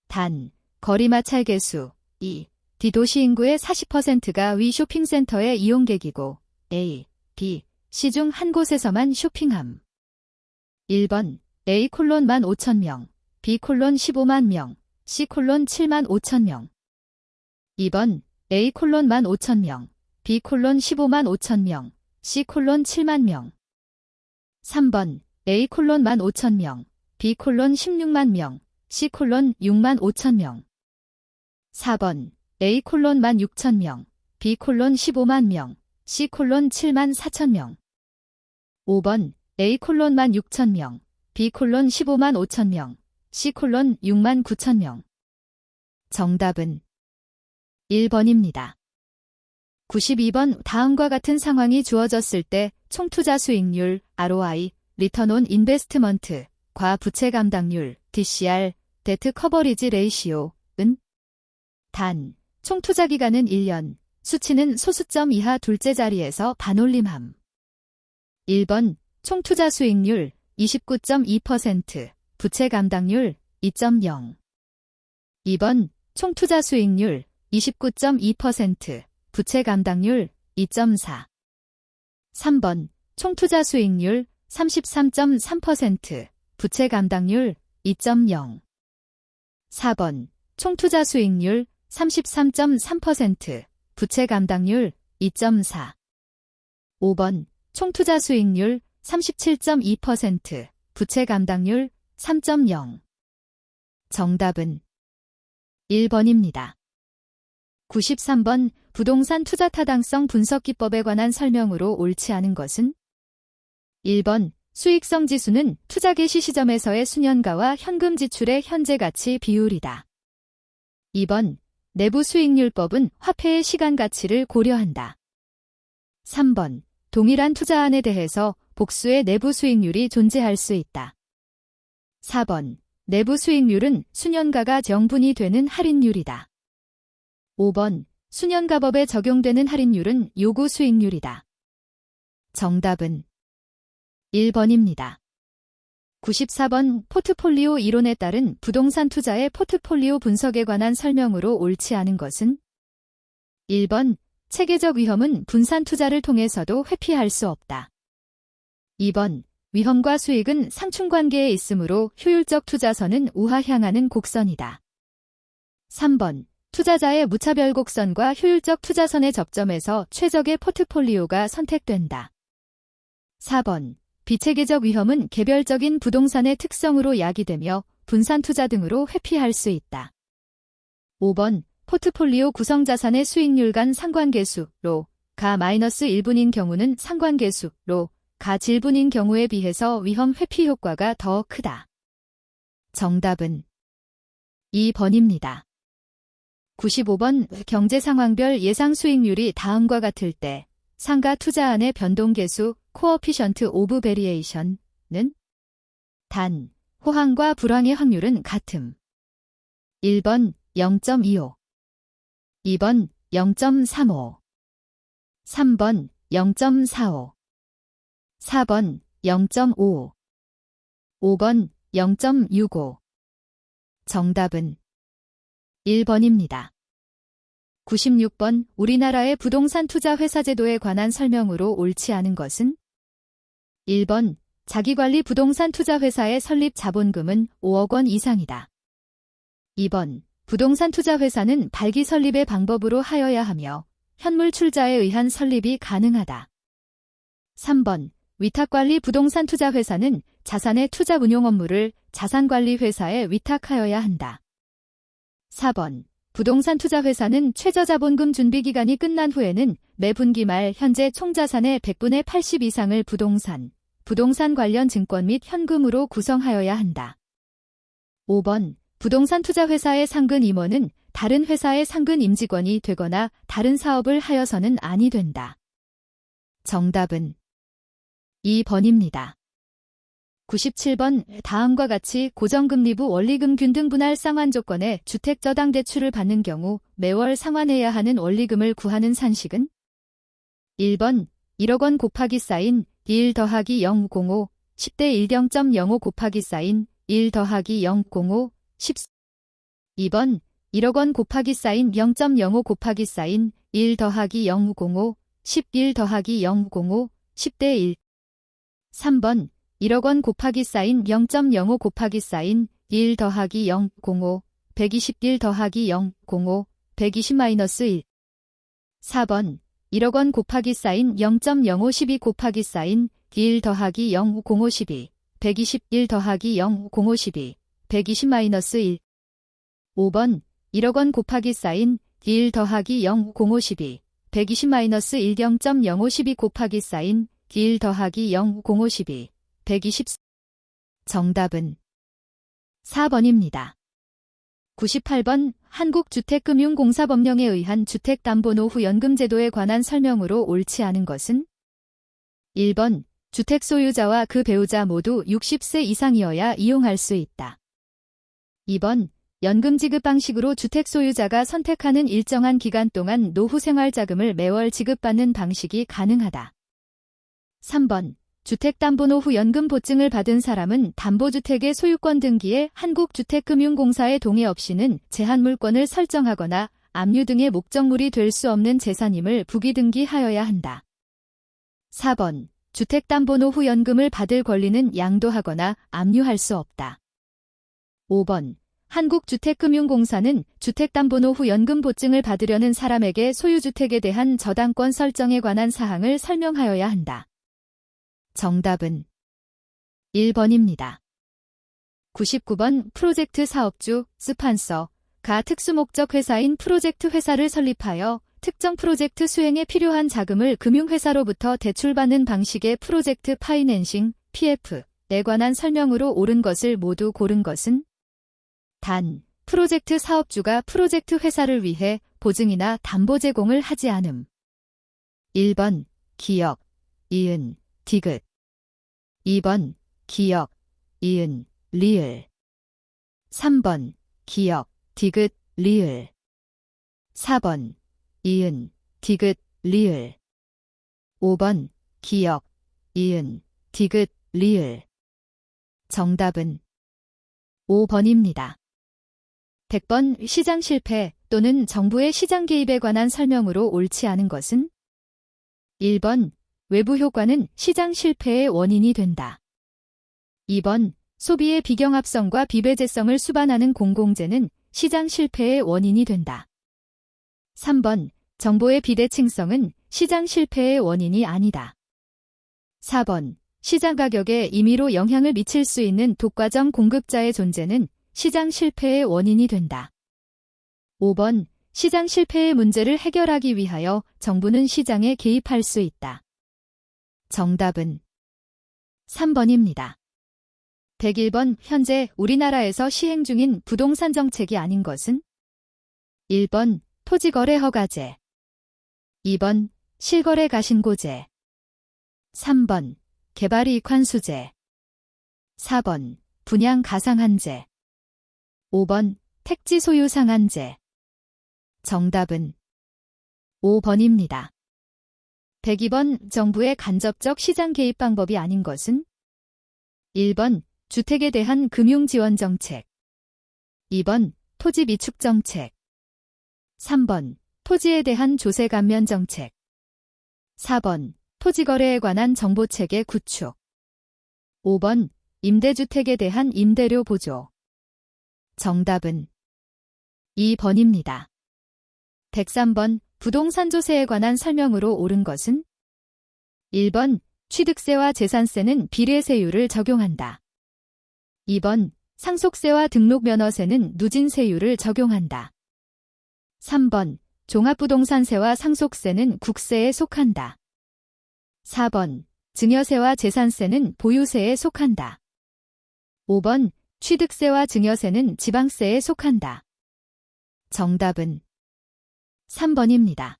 단, 거리 마찰 개수 2, D도시 인구의 40%가 위 쇼핑센터의 이용객이고 A, B, C 중 한 곳에서만 쇼핑함. 1번, A: 15,000명, B: 15만 명, C: 7만 5천 명. 2번, A: 15,000명, B: 15만 5천 명, C: 7만 명. 3번, A: 15,000명, B: 16만 명, C: 6만 5천 명. 4번, A: 16,000명, B: 15만 명, C: 7만 4천 명. 5번, A: 16,000명, B: 15만 5천 명, C: 6만 9천 명. 정답은 1번입니다. 92번, 다음과 같은 상황이 주어졌을 때 총투자 수익률, ROI, 리턴 온 인베스트먼트, 과 부채 감당률, DCR, 데트 커버리지 레이시오은 단, 총투자 기간은 1년, 수치는 소수점 이하 둘째 자리에서 반올림함. 1번, 총투자 수익률 29.2%, 부채 감당률 2.0. 2번, 총투자 수익률 29.2%, 부채 감당률 2.4. 3번, 총투자 수익률 33.3%, 부채 감당률 2.0. 4번, 총투자 수익률 33.3%, 부채 감당률 2.4. 5번, 총투자 수익률 37.2%, 부채 감당률 3.0. 정답은 1번입니다. 93번, 부동산 투자 타당성 분석 기법에 관한 설명으로 옳지 않은 것은? 1번, 수익성 지수는 투자 개시 시점에서의 수년가와 현금 지출의 현재 가치 비율이다. 2번, 내부 수익률법은 화폐의 시간 가치를 고려한다. 3번, 동일한 투자안에 대해서 복수의 내부 수익률이 존재할 수 있다. 4번, 내부 수익률은 수년가가 정분이 되는 할인율이다. 5번, 수년가법에 적용되는 할인율은 요구 수익률이다. 정답은 1번입니다. 94번, 포트폴리오 이론에 따른 부동산 투자의 포트폴리오 분석에 관한 설명으로 옳지 않은 것은? 1번, 체계적 위험은 분산 투자를 통해서도 회피할 수 없다. 2번, 위험과 수익은 상충관계에 있으므로 효율적 투자선은 우하 향하는 곡선이다. 3번. 투자자의 무차별 곡선과 효율적 투자선의 접점에서 최적의 포트폴리오가 선택된다. 4번. 비체계적 위험은 개별적인 부동산의 특성으로 야기되며 분산 투자 등으로 회피할 수 있다. 5번. 포트폴리오 구성 자산의 수익률 간 상관계수로 가-1분인 경우는 상관계수로 가-7분인 경우에 비해서 위험 회피 효과가 더 크다. 정답은 2번입니다. 95번. 경제 상황별 예상 수익률이 다음과 같을 때 상가 투자안의 변동계수 코어피션트 오브 베리에이션은 단, 호황과 불황의 확률은 같음. 1번 0.25, 2번 0.35, 3번 0.45, 4번 0.5, 5번 0.65. 정답은 1번입니다. 96번. 우리나라의 부동산 투자 회사 제도에 관한 설명으로 옳지 않은 것은 1번. 자기관리 부동산 투자 회사의 설립 자본금은 5억 원 이상이다. 2번. 부동산 투자 회사는 발기 설립의 방법으로 하여야 하며 현물 출자에 의한 설립이 가능하다. 3번. 위탁관리 부동산 투자 회사는 자산의 투자 운용 업무를 자산관리 회사에 위탁하여야 한다. 4번. 부동산 투자 회사는 최저자본금 준비기간이 끝난 후에는 매 분기 말 현재 총자산의 100분의 80 이상을 부동산 관련 증권 및 현금으로 구성하여야 한다. 5번. 부동산 투자 회사의 상근 임원은 다른 회사의 상근 임직원이 되거나 다른 사업을 하여서는 아니 된다. 정답은 2번입니다. 97번. 다음과 같이 고정금리부 원리금 균등 분할 쌍환 조건에 주택저당대출을 받는 경우 매월 상환해야 하는 원리금을 구하는 산식은 1번 1억 원 곱하기 사인 1 더하기 005 10대 1.05 곱하기 사인 1 더하기 005 10 2번 1억 원 곱하기 사인 0.05 곱하기 사인 1 더하기 005 11 더하기 005 10대 1 3번 1억 원 곱하기 사인 0.05 곱하기 사인 1 더하기 005 121 더하기 005 120-1 4번 1억 원 곱하기 사인 0.05 12 곱하기 사인 1 더하기 005 12 121 더하기 005 12 120-1 5번 1억 원 곱하기 사인 1 더하기 005 12 120-1 0.05 12 곱하기 사인 1 더하기 005 12 120. 정답은 4번입니다. 98번. 한국주택금융공사법령에 의한 주택담보노후연금제도에 관한 설명으로 옳지 않은 것은 1번. 주택 소유자와 그 배우자 모두 60세 이상이어야 이용할 수 있다. 2번. 연금 지급 방식으로 주택 소유자가 선택하는 일정한 기간 동안 노후생활자금을 매월 지급받는 방식이 가능하다. 3번. 주택담보노후연금 보증을 받은 사람은 담보주택의 소유권 등기에 한국주택금융공사의 동의 없이는 제한물권을 설정하거나 압류 등의 목적물이 될 수 없는 재산임을 부기등기하여야 한다. 4번. 주택담보노후연금을 받을 권리는 양도하거나 압류할 수 없다. 5번. 한국주택금융공사는 주택담보노후연금 보증을 받으려는 사람에게 소유주택에 대한 저당권 설정에 관한 사항을 설명하여야 한다. 정답은 1번입니다. 99번. 프로젝트 사업주, 스판서가 특수목적 회사인 프로젝트 회사를 설립하여 특정 프로젝트 수행에 필요한 자금을 금융회사로부터 대출받는 방식의 프로젝트 파이낸싱, PF에 관한 설명으로 옳은 것을 모두 고른 것은 단, 프로젝트 사업주가 프로젝트 회사를 위해 보증이나 담보 제공을 하지 않음. 1번, 기역, 이은, 디귿. 2번, 기역, 이은, 리을. 3번, 기역, 디귿, 리을. 4번, 이은, 디귿, 리을. 5번, 기역, 이은, 디귿, 리을. 정답은 5번입니다. 100번. 시장 실패 또는 정부의 시장 개입에 관한 설명으로 옳지 않은 것은 1번. 외부 효과는 시장 실패의 원인이 된다. 2번, 소비의 비경합성과 비배제성을 수반하는 공공재는 시장 실패의 원인이 된다. 3번, 정보의 비대칭성은 시장 실패의 원인이 아니다. 4번, 시장 가격에 임의로 영향을 미칠 수 있는 독과점 공급자의 존재는 시장 실패의 원인이 된다. 5번, 시장 실패의 문제를 해결하기 위하여 정부는 시장에 개입할 수 있다. 정답은 3번입니다. 101번, 현재 우리나라에서 시행 중인 부동산 정책이 아닌 것은? 1번, 토지거래 허가제. 2번, 실거래 가신고제. 3번, 개발이익 환수제. 4번, 분양 가상한제. 5번, 택지 소유 상한제. 정답은 5번입니다. 102번, 정부의 간접적 시장 개입 방법이 아닌 것은? 1번, 주택에 대한 금융지원 정책. 2번, 토지 비축 정책. 3번, 토지에 대한 조세 감면 정책. 4번, 토지거래에 관한 정보체계 구축. 5번, 임대주택에 대한 임대료 보조. 정답은 2번입니다. 103번, 부동산 조세에 관한 설명으로 옳은 것은? 1번, 취득세와 재산세는 비례세율을 적용한다. 2번, 상속세와 등록면허세는 누진세율을 적용한다. 3번, 종합부동산세와 상속세는 국세에 속한다. 4번, 증여세와 재산세는 보유세에 속한다. 5번, 취득세와 증여세는 지방세에 속한다. 정답은 3번입니다.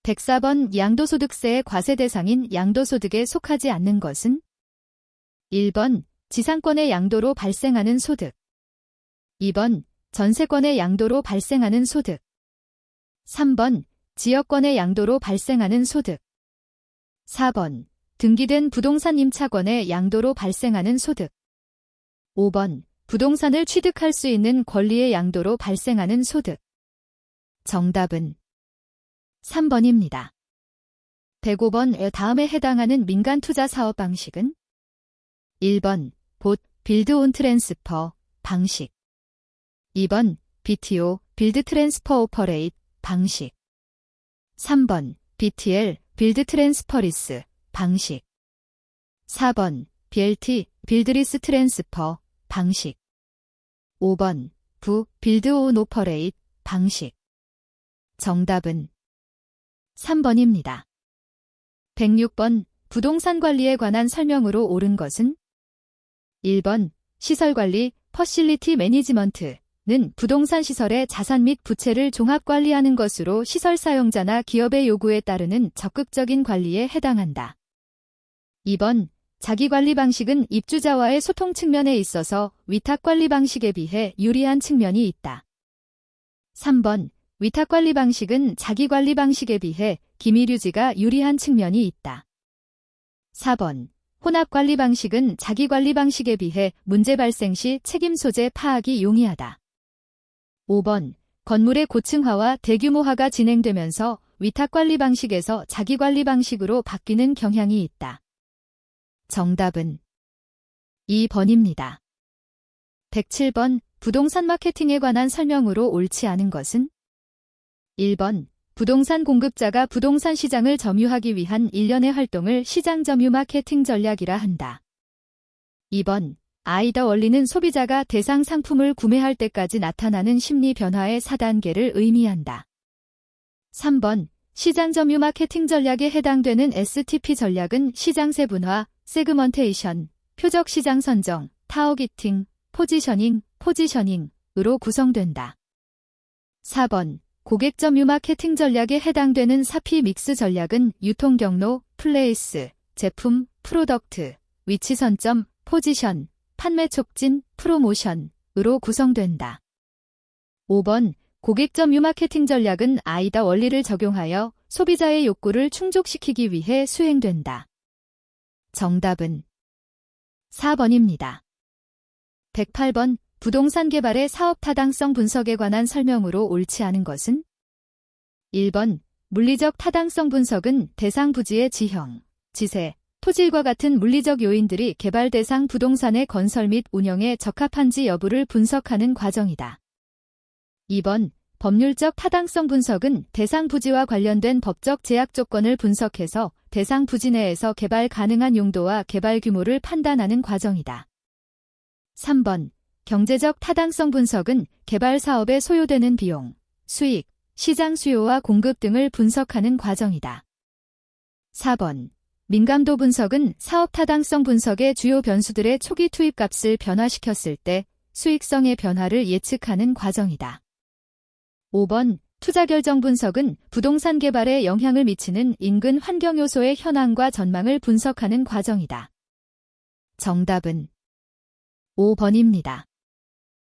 104번, 양도소득세의 과세 대상인 양도소득에 속하지 않는 것은? 1번, 지상권의 양도로 발생하는 소득. 2번, 전세권의 양도로 발생하는 소득. 3번, 지역권의 양도로 발생하는 소득. 4번, 등기된 부동산 임차권의 양도로 발생하는 소득. 5번, 부동산을 취득할 수 있는 권리의 양도로 발생하는 소득. 정답은 3번입니다. 105번, 다음에 해당하는 민간 투자 사업 방식은? 1번, 봇, 빌드 온 트랜스퍼, 방식. 2번, BTO, 빌드 트랜스퍼 오퍼레이트, 방식. 3번, BTL, 빌드 트랜스퍼리스, 방식. 4번, BLT, 빌드리스 트랜스퍼, 방식. 5번, 빌드 온 오퍼레이트, 방식. 정답은 3번입니다. 106번, 부동산 관리에 관한 설명으로 옳은 것은? 1번, 시설관리, 퍼실리티 매니지먼트는 부동산 시설의 자산 및 부채를 종합관리하는 것으로 시설 사용자나 기업의 요구에 따르는 적극적인 관리에 해당한다. 2번, 자기관리 방식은 입주자와의 소통 측면에 있어서 위탁관리 방식에 비해 유리한 측면이 있다. 3번, 위탁관리 방식은 자기관리 방식에 비해 기밀유지가 유리한 측면이 있다. 4번, 혼합관리 방식은 자기관리 방식에 비해 문제 발생 시 책임 소재 파악이 용이하다. 5번, 건물의 고층화와 대규모화가 진행되면서 위탁관리 방식에서 자기관리 방식으로 바뀌는 경향이 있다. 정답은 2번입니다. 107번, 부동산 마케팅에 관한 설명으로 옳지 않은 것은? 1번, 부동산 공급자가 부동산 시장을 점유하기 위한 일련의 활동을 시장 점유 마케팅 전략이라 한다. 2번, 아이더 원리는 소비자가 대상 상품을 구매할 때까지 나타나는 심리 변화의 4단계를 의미한다. 3번, 시장 점유 마케팅 전략에 해당되는 STP 전략은 시장 세분화, 세그먼테이션, 표적 시장 선정, 타겟팅, 포지셔닝으로 구성된다. 4번, 고객 점유 마케팅 전략에 해당되는 4P 믹스 전략은 유통 경로, 플레이스, 제품, 프로덕트, 위치 선점, 포지션, 판매 촉진, 프로모션으로 구성된다. 5번, 고객 점유 마케팅 전략은 아이더 원리를 적용하여 소비자의 욕구를 충족시키기 위해 수행된다. 정답은 4번입니다. 108번, 부동산 개발의 사업 타당성 분석에 관한 설명으로 옳지 않은 것은? 1번, 물리적 타당성 분석은 대상 부지의 지형, 지세, 토질과 같은 물리적 요인들이 개발 대상 부동산의 건설 및 운영에 적합한지 여부를 분석하는 과정이다. 2번, 법률적 타당성 분석은 대상 부지와 관련된 법적 제약 조건을 분석해서 대상 부지 내에서 개발 가능한 용도와 개발 규모를 판단하는 과정이다. 3번, 경제적 타당성 분석은 개발 사업에 소요되는 비용, 수익, 시장 수요와 공급 등을 분석하는 과정이다. 4번, 민감도 분석은 사업 타당성 분석의 주요 변수들의 초기 투입값을 변화시켰을 때 수익성의 변화를 예측하는 과정이다. 5번, 투자 결정 분석은 부동산 개발에 영향을 미치는 인근 환경 요소의 현황과 전망을 분석하는 과정이다. 정답은 5번입니다.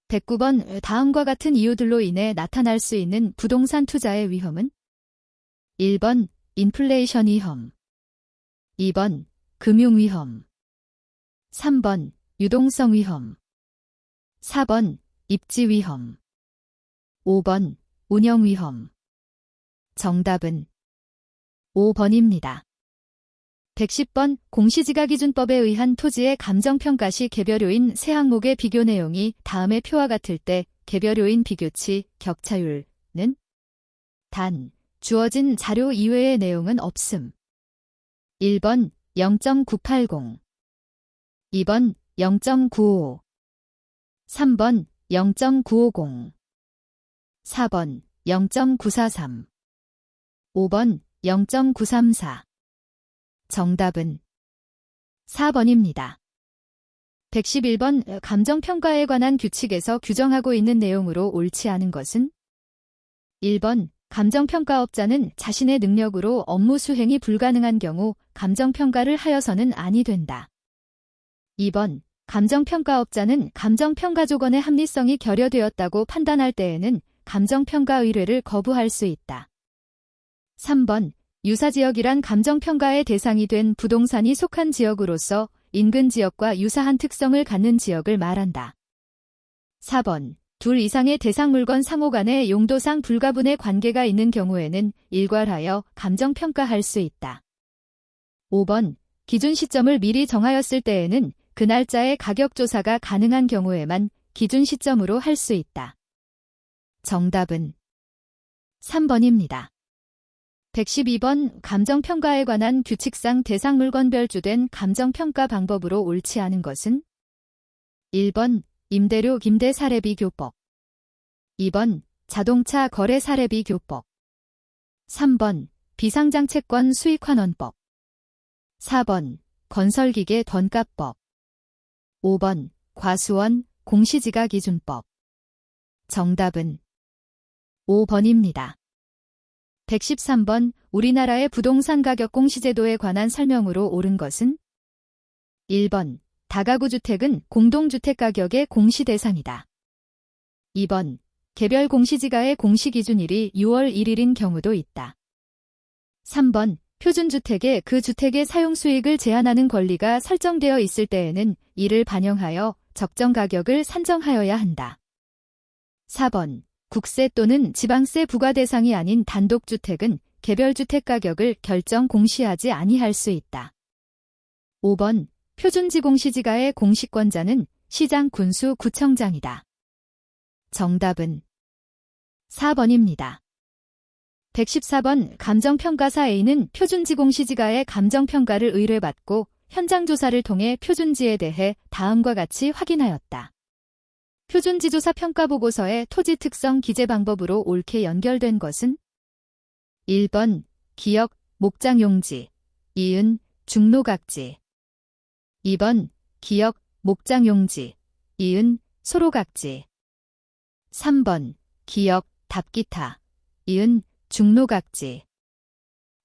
109번, 다음과 같은 이유들로 인해 나타날 수 있는 부동산 투자의 위험은? 1번, 인플레이션 위험. 2번, 금융 위험. 3번, 유동성 위험. 4번, 입지 위험. 5번, 운영 위험. 정답은 5번입니다. 110번, 공시지가기준법에 의한 토지의 감정평가 시 개별요인 세 항목의 비교 내용이 다음의 표와 같을 때 개별요인 비교치, 격차율은? 단, 주어진 자료 이외의 내용은 없음. 1번 0.980, 2번 0.955, 3번 0.950, 4번 0.943, 5번 0.934. 정답은 4번입니다. 111번, 감정평가에 관한 규칙에서 규정하고 있는 내용으로 옳지 않은 것은? 1번, 감정평가업자는 자신의 능력으로 업무 수행이 불가능한 경우 감정평가를 하여서는 아니 된다. 2번, 감정평가업자는 감정평가조건의 합리성이 결여되었다고 판단할 때에는 감정평가 의뢰를 거부할 수 있다. 3번, 유사지역이란 감정평가의 대상이 된 부동산이 속한 지역으로서 인근 지역과 유사한 특성을 갖는 지역을 말한다. 4번, 둘 이상의 대상 물건 상호 간의 용도상 불가분의 관계가 있는 경우에는 일괄하여 감정평가할 수 있다. 5번, 기준 시점을 미리 정하였을 때에는 그 날짜에 가격 조사가 가능한 경우에만 기준 시점으로 할 수 있다. 정답은 3번입니다. 112번, 감정평가에 관한 규칙상 대상 물건별 주된 감정평가 방법으로 옳지 않은 것은? 1번, 임대료 김대 사례비 교법. 2번, 자동차 거래 사례비 교법. 3번, 비상장 채권 수익환원법. 4번, 건설기계 던가법. 5번, 과수원 공시지가 기준법. 정답은 5번입니다. 113번, 우리나라의 부동산 가격 공시제도에 관한 설명으로 옳은 것은? 1번, 다가구 주택은 공동주택 가격의 공시 대상이다. 2번, 개별 공시지가의 공시기준일이 6월 1일인 경우도 있다. 3번, 표준주택에 그 주택의 사용수익을 제한하는 권리가 설정되어 있을 때에는 이를 반영하여 적정 가격을 산정하여야 한다. 4번, 국세 또는 지방세 부과 대상이 아닌 단독주택은 개별주택 가격을 결정 공시하지 아니할 수 있다. 5번, 표준지 공시지가의 공시권자는 시장 군수 구청장이다. 정답은 4번입니다. 114번, 감정평가사 A는 표준지 공시지가의 감정평가를 의뢰받고 현장조사를 통해 표준지에 대해 다음과 같이 확인하였다. 표준지조사 평가보고서의 토지 특성 기재 방법으로 옳게 연결된 것은? 1번, 기역, 목장용지, 이은, 중로각지. 2번, 기역, 목장용지, 이은, 소로각지. 3번, 기역, 답기타, 이은, 중로각지.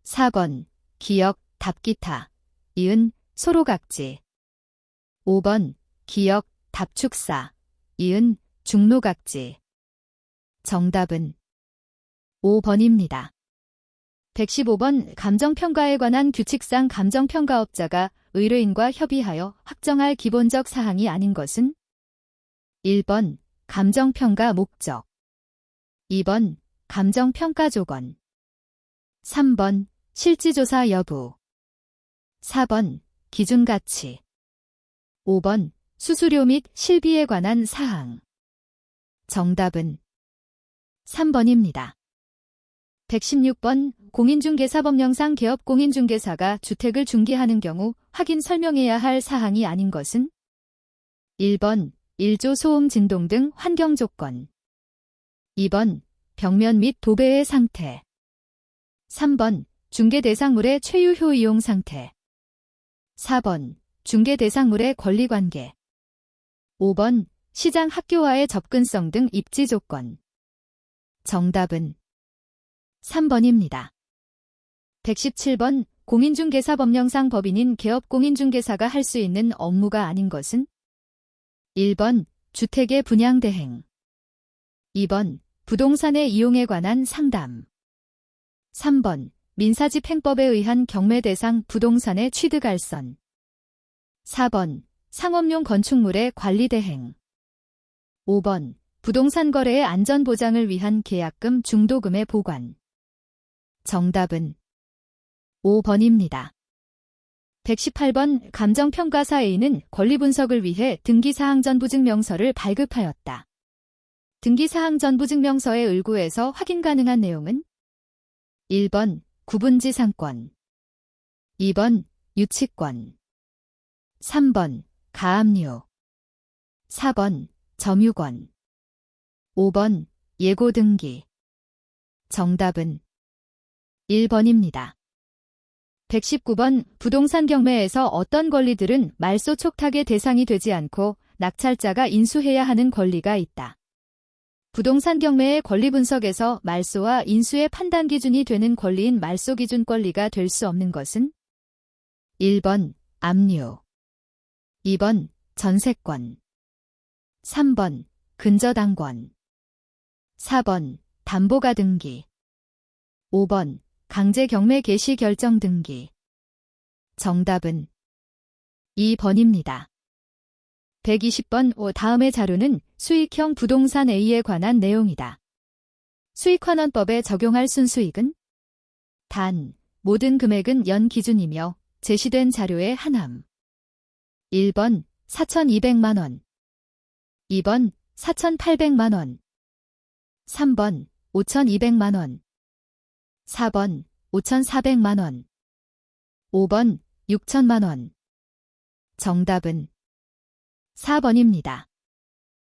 4번, 기역, 답기타, 이은, 소로각지. 5번, 기역, 답축사, 이은, 중로각지. 정답은 5번입니다. 115번, 감정평가에 관한 규칙상 감정평가업자가 의뢰인과 협의하여 확정할 기본적 사항이 아닌 것은? 1번, 감정평가 목적. 2번, 감정평가 조건. 3번, 실지조사 여부. 4번, 기준가치. 5번 수수료 및 실비에 관한 사항. 정답은 3번입니다. 116번 공인중개사법령상 개업공인중개사가 주택을 중개하는 경우 확인 설명해야 할 사항이 아닌 것은? 1번 일조 소음 진동 등 환경조건. 2번 벽면 및 도배의 상태. 3번 중개 대상물의 최유 효이용 상태. 4번 중개 대상물의 권리관계. 5번 시장 학교와의 접근성 등 입지 조건. 정답은 3번입니다. 117번 공인중개사법령상 법인인 개업공인중개사가 할 수 있는 업무가 아닌 것은? 1번 주택의 분양대행. 2번 부동산의 이용에 관한 상담. 3번 민사집행법에 의한 경매 대상 부동산의 취득알선. 4번 상업용 건축물의 관리대행. 5번 부동산 거래의 안전보장을 위한 계약금 중도금의 보관. 정답은 5번입니다. 118번 감정평가사 A는 권리분석을 위해 등기사항전부증명서를 발급하였다. 등기사항전부증명서의 을구에서 확인 가능한 내용은? 1번 구분지상권. 2번 유치권. 3번 가압류. 4번 점유권. 5번 예고등기. 정답은 1번입니다. 119번 부동산 경매에서 어떤 권리들은 말소 촉탁의 대상이 되지 않고 낙찰자가 인수해야 하는 권리가 있다. 부동산 경매의 권리 분석에서 말소와 인수의 판단 기준이 되는 권리인 말소 기준 권리가 될 수 없는 것은? 1번 압류. 2번 전세권. 3번 근저당권. 4번 담보가 등기. 5번 강제 경매 개시 결정 등기. 정답은 2번입니다. 120번 다음의 자료는 수익형 부동산 A에 관한 내용이다. 수익환원법에 적용할 순수익은? 단, 모든 금액은 연 기준이며 제시된 자료의 하나음. 1번 4,200만원. 2번 4,800만원. 3번 5,200만원. 4번 5,400만원. 5번 6,000만원. 정답은 4번입니다.